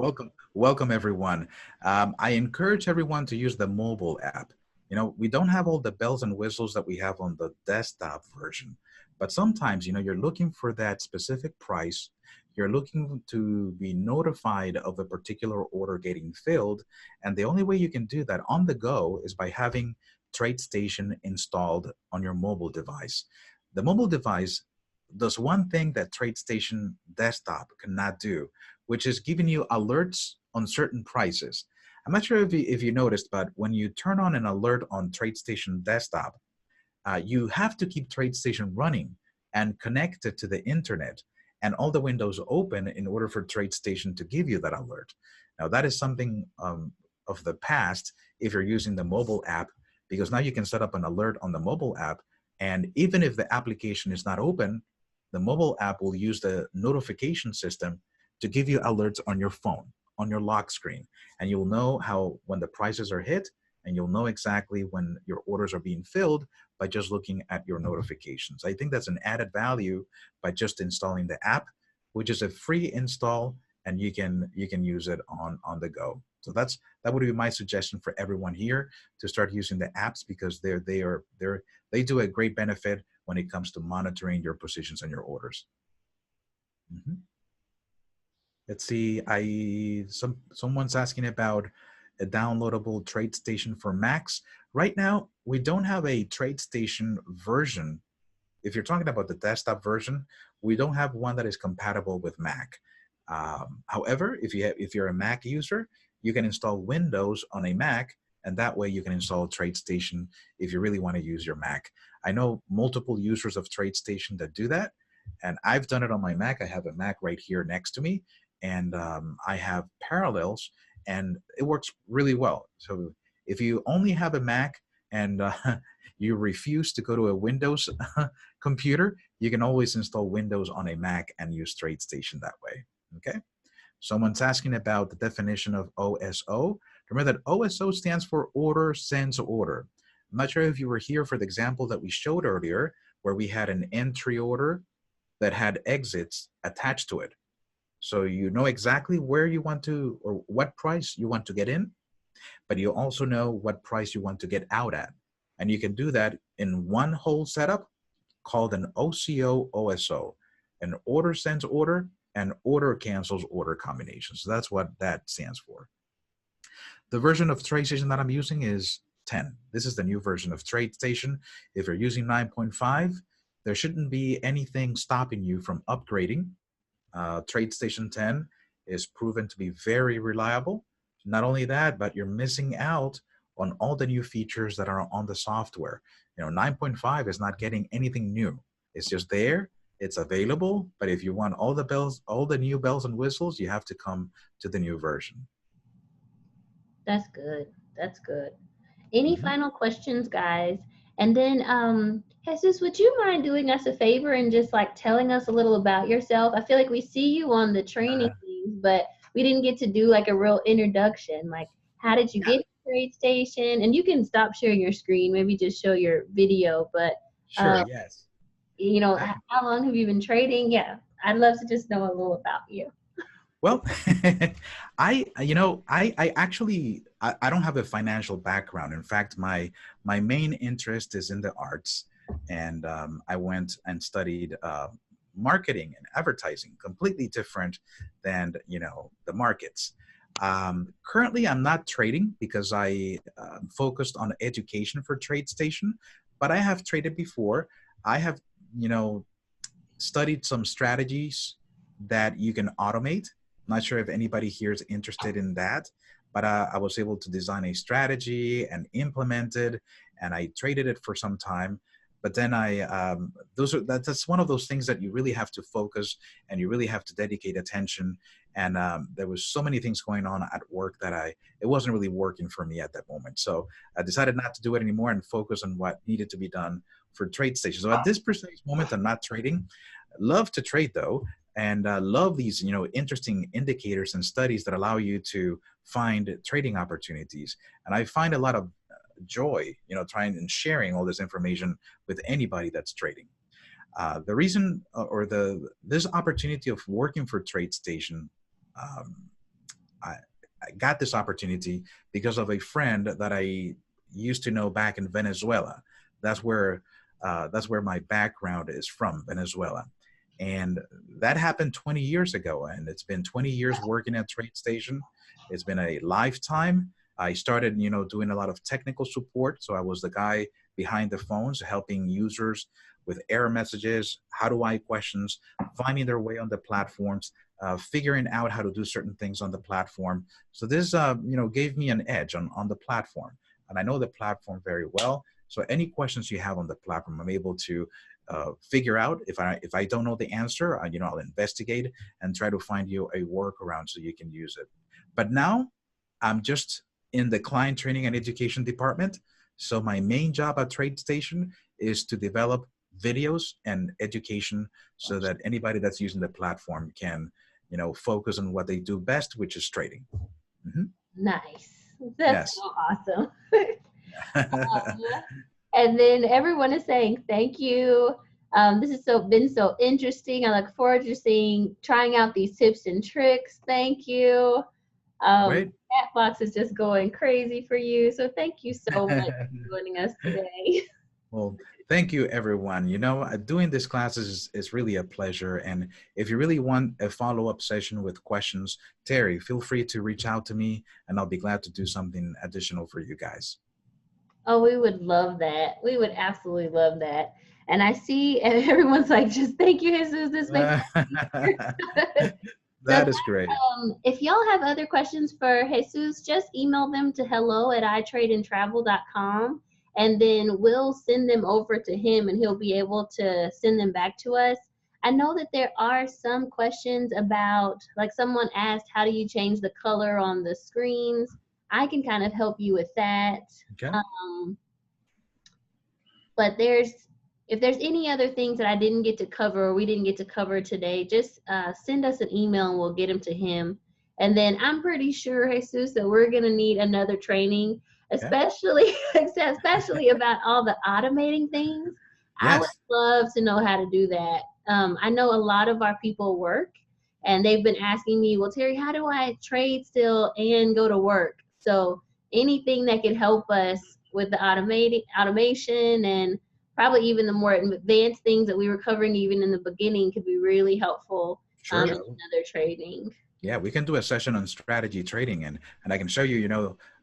welcome everyone. I encourage everyone to use the mobile app. You know, we don't have all the bells and whistles that we have on the desktop version, but sometimes, you know, you're looking for that specific price. You're looking to be notified of a particular order getting filled. And the only way you can do that on the go is by having TradeStation installed on your mobile device. The mobile device does one thing that TradeStation desktop cannot do, which is giving you alerts on certain prices. I'm not sure if you noticed, but when you turn on an alert on TradeStation desktop, you have to keep TradeStation running and connected to the internet and all the windows open in order for TradeStation to give you that alert. Now, that is something of the past if you're using the mobile app, because now you can set up an alert on the mobile app. And even if the application is not open, the mobile app will use the notification system to give you alerts on your phone, on your lock screen. And you'll know how when the prices are hit, and you'll know exactly when your orders are being filled by just looking at your notifications. I think that's an added value by just installing the app, which is a free install, and you can use it on the go. So that would be my suggestion for everyone here to start using the apps, because they do a great benefit when it comes to monitoring your positions and your orders. Mm-hmm. Let's see. Someone's asking about a downloadable TradeStation for Macs. Right now, we don't have a TradeStation version if you're talking about the desktop version, we don't have one that is compatible with Mac. However, if you're a Mac user, you can install Windows on a Mac, and that way you can install TradeStation if you really want to use your Mac. I know multiple users of TradeStation that do that, and I've done it on my Mac. I have a Mac right here next to me, and I have Parallels, and it works really well. So if you only have a Mac and you refuse to go to a Windows computer, you can always install Windows on a Mac and use TradeStation that way. Okay. Someone's asking about the definition of OSO. Remember that OSO stands for Order Sends Order. I'm not sure if you were here for the example that we showed earlier, where we had an entry order that had exits attached to it. So you know exactly where you want to, or what price you want to get in, but you also know what price you want to get out at. And you can do that in one whole setup called an OCO OSO, an order sends order and order cancels order combination. So that's what that stands for. The version of TradeStation that I'm using is 10. This is the new version of TradeStation. If you're using 9.5, there shouldn't be anything stopping you from upgrading. TradeStation 10 is proven to be very reliable. Not only that, but you're missing out on all the new features that are on the software. 9.5 is not getting anything new. It's just there, it's available, but if you want all the new bells and whistles, you have to come to the new version. That's good. That's good. Any final questions, guys? And then, Jesus, would you mind doing us a favor and just like telling us a little about yourself? I feel like we see you on the training things, but we didn't get to do like a real introduction. Like, how did you get to TradeStation? And you can stop sharing your screen, maybe just show your video. But sure, yes. How long have you been trading? Yeah, I'd love to just know a little about you. Well, I actually don't have a financial background. In fact, my main interest is in the arts, and I went and studied marketing and advertising, completely different than the markets. Currently, I'm not trading because I focused on education for TradeStation, but I have traded before. I have studied some strategies that you can automate. Not sure if anybody here is interested in that, but I was able to design a strategy and implement it, and I traded it for some time. But then that's one of those things that you really have to focus and you really have to dedicate attention. And there was so many things going on at work that it wasn't really working for me at that moment. So I decided not to do it anymore and focus on what needed to be done for TradeStation. So at this precise moment, I'm not trading. Love to trade though. And love these, interesting indicators and studies that allow you to find trading opportunities. And I find a lot of joy, trying and sharing all this information with anybody that's trading. The reason this opportunity of working for TradeStation, I got this opportunity because of a friend that I used to know back in Venezuela. That's where my background is from, Venezuela. And that happened 20 years ago, and it's been 20 years working at TradeStation. It's been a lifetime. I started, doing a lot of technical support. So I was the guy behind the phones, helping users with error messages, how do I questions, finding their way on the platforms, figuring out how to do certain things on the platform. So this, gave me an edge on the platform. And I know the platform very well. So any questions you have on the platform, I'm able to figure out. If I don't know the answer, I'll investigate and try to find you a workaround so you can use it. But now I'm just in the client training and education department. So my main job at TradeStation is to develop videos and education so that anybody that's using the platform can, focus on what they do best, which is trading. Nice. That's so awesome. And then everyone is saying thank you. This has been so interesting. I look forward to trying out these tips and tricks. Thank you. Chatbox is just going crazy for you. So thank you so much for joining us today. Well, thank you, everyone. Doing this class is really a pleasure. And if you really want a follow-up session with questions, Teri, feel free to reach out to me, and I'll be glad to do something additional for you guys. Oh, we would love that. We would absolutely love that. And I see, and everyone's like, just thank you, Jesus. This makes it easier. So That is great. if y'all have other questions for Jesus, just email them to hello@itradeandtravel.com, and then we'll send them over to him, and he'll be able to send them back to us. I know that there are some questions about, like someone asked, how do you change the color on the screens? I can kind of help you with that. Okay. But if there's any other things that I didn't get to cover or we didn't get to cover today, just send us an email and we'll get them to him. And then I'm pretty sure, Jesus, that we're going to need another training, especially about all the automating things. I would Yes. love to know how to do that. I know a lot of our people work, and they've been asking me, well, Teri, how do I trade still and go to work? So anything that could help us with the automation and probably even the more advanced things that we were covering even in the beginning could be really helpful Sure. in another training. Yeah, we can do a session on strategy trading, and I can show you,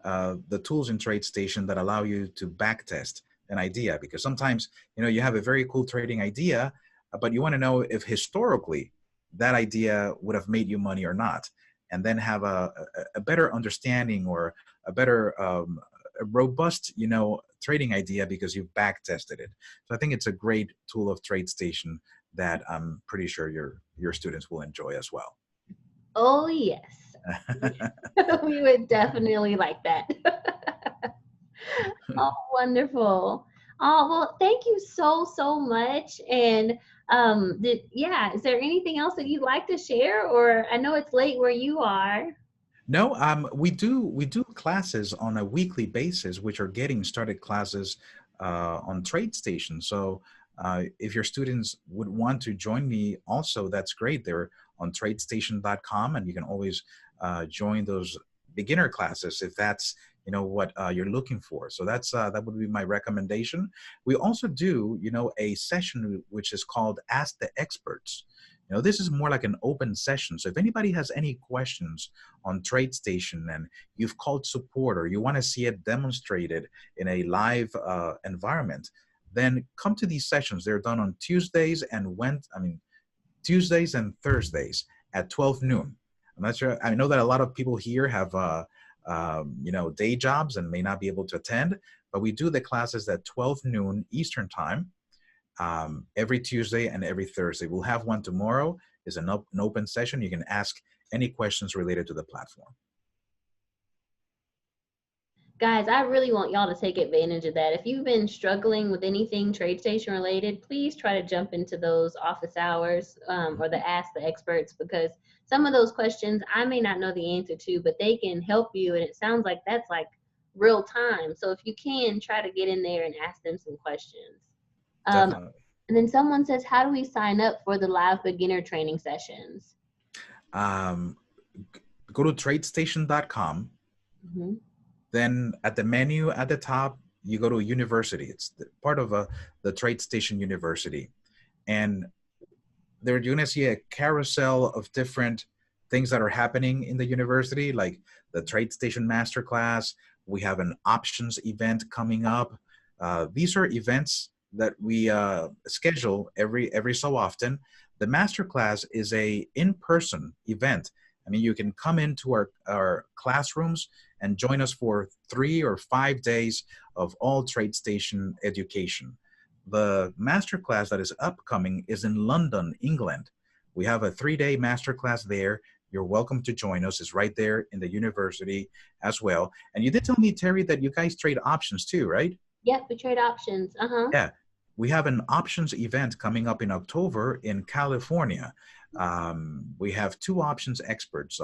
the tools in TradeStation that allow you to backtest an idea, because sometimes, you have a very cool trading idea, but you want to know if historically that idea would have made you money or not, and then have a better understanding or a better, a robust, trading idea because you've backtested it. So I think it's a great tool of TradeStation that I'm pretty sure your students will enjoy as well. Oh, yes. We would definitely like that. Oh, wonderful. Oh, well, thank you so much. And is there anything else that you'd like to share? Or I know it's late where you are. No, we do classes on a weekly basis, which are getting started classes on TradeStation. So if your students would want to join me also, that's great. They're on TradeStation.com, and you can always join those beginner classes if that's what you're looking for. So that would be my recommendation. We also do a session which is called Ask the Experts. This is more like an open session. So if anybody has any questions on TradeStation and you've called support or you want to see it demonstrated in a live environment, then come to these sessions. They're done on Tuesdays and Thursdays at 12 noon. I'm not sure. I know that a lot of people here have day jobs and may not be able to attend, but we do the classes at 12 noon Eastern time. Every Tuesday and every Thursday. We'll have one tomorrow. Is an open session. You can ask any questions related to the platform. Guys, I really want y'all to take advantage of that. If you've been struggling with anything TradeStation related, please try to jump into those office hours or the Ask the Experts, because some of those questions I may not know the answer to, but they can help you. And it sounds like that's like real time. So if you can, try to get in there and ask them some questions. Definitely. And then someone says, how do we sign up for the live beginner training sessions? Go to TradeStation.com. Mm-hmm. Then at the menu at the top, you go to University. It's part of the TradeStation University. And there you're going to see a carousel of different things that are happening in the university, like the TradeStation Masterclass. We have an options event coming up. These are events that we schedule every so often. The masterclass is a in-person event. I mean, you can come into our classrooms and join us for 3 or 5 days of all TradeStation education. The masterclass that is upcoming is in London, England. We have a 3-day masterclass there. You're welcome to join us. It's right there in the university as well. And you did tell me, Teri, that you guys trade options too, right? Yep, we trade options. Yeah, we have an options event coming up in October in California. We have 2 options experts,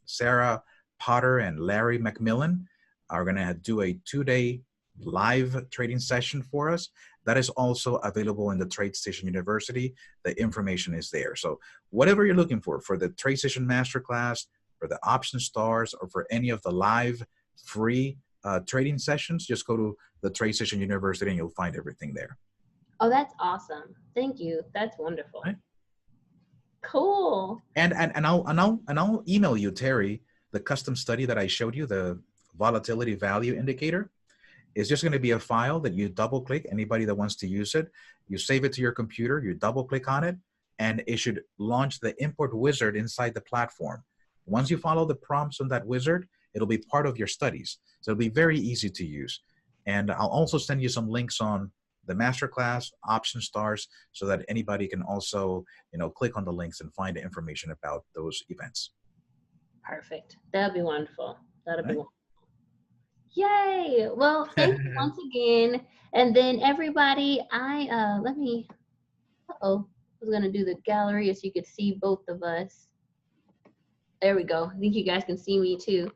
Sarah Potter and Larry McMillan, are going to do a 2-day live trading session for us. That is also available in the TradeStation University. The information is there. So whatever you're looking for the TradeStation Masterclass, for the Option Stars, or for any of the live free trading sessions, just go to the TradeStation University and you'll find everything there. Oh, that's awesome. Thank you. That's wonderful. Right. Cool. And I'll email you, Teri, the custom study that I showed you, the volatility value indicator. It's just going to be a file that you double click. Anybody that wants to use it, you save it to your computer, you double click on it, and it should launch the import wizard inside the platform. Once you follow the prompts on that wizard, it'll be part of your studies. So it'll be very easy to use. And I'll also send you some links on the masterclass, option stars, so that anybody can also, click on the links and find information about those events. Perfect. That'd be wonderful. That'd be wonderful. Yay! Well, thank you once again. And then everybody, I was gonna do the gallery so you could see both of us. There we go. I think you guys can see me too.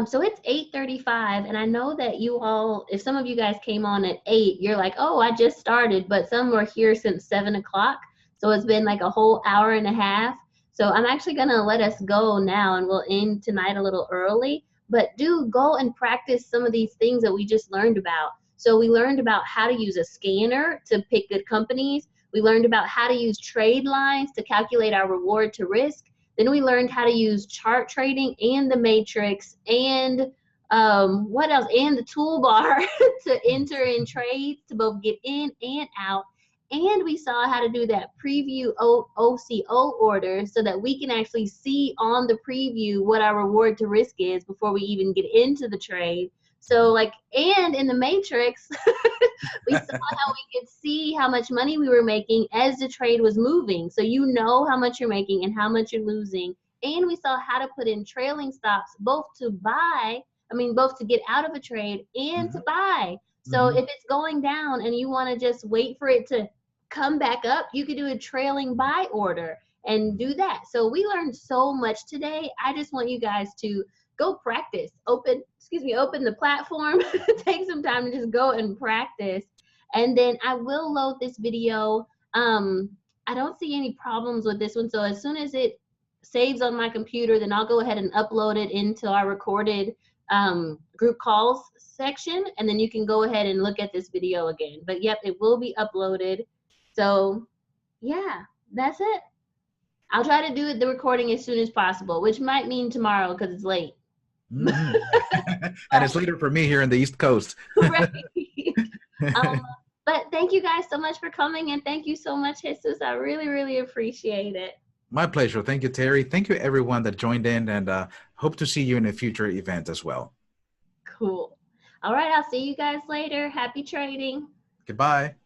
So it's 8:35, and I know that you all, if some of you guys came on at 8, you're like, oh, I just started, but some were here since 7 o'clock. So it's been like a whole hour and a half. So I'm actually gonna let us go now, and we'll end tonight a little early. But do go and practice some of these things that we just learned about. So we learned about how to use a scanner to pick good companies. We learned about how to use trade lines to calculate our reward to risk. Then we learned how to use chart trading and the matrix and what else? And the toolbar to enter in trades to both get in and out. And we saw how to do that preview OCO order so that we can actually see on the preview what our reward to risk is before we even get into the trade. So and in the matrix, we saw how we could see how much money we were making as the trade was moving. So you know how much you're making and how much you're losing. And we saw how to put in trailing stops, both to get out of a trade and to buy. So if it's going down and you want to just wait for it to come back up, you could do a trailing buy order and do that. So we learned so much today. I just want you guys to go practice. Open the platform, take some time to just go and practice. And then I will load this video. I don't see any problems with this one. So as soon as it saves on my computer, then I'll go ahead and upload it into our recorded group calls section. And then you can go ahead and look at this video again. But yep, it will be uploaded. So yeah, that's it. I'll try to do the recording as soon as possible, which might mean tomorrow because it's late. And it's later for me here in the East Coast. Right. But thank you guys so much for coming, and thank you so much, Jesus. I really, really appreciate it. My pleasure. Thank you, Teri. Thank you, everyone that joined in, and hope to see you in a future event as well. Cool. All right, I'll see you guys later. Happy trading. Goodbye.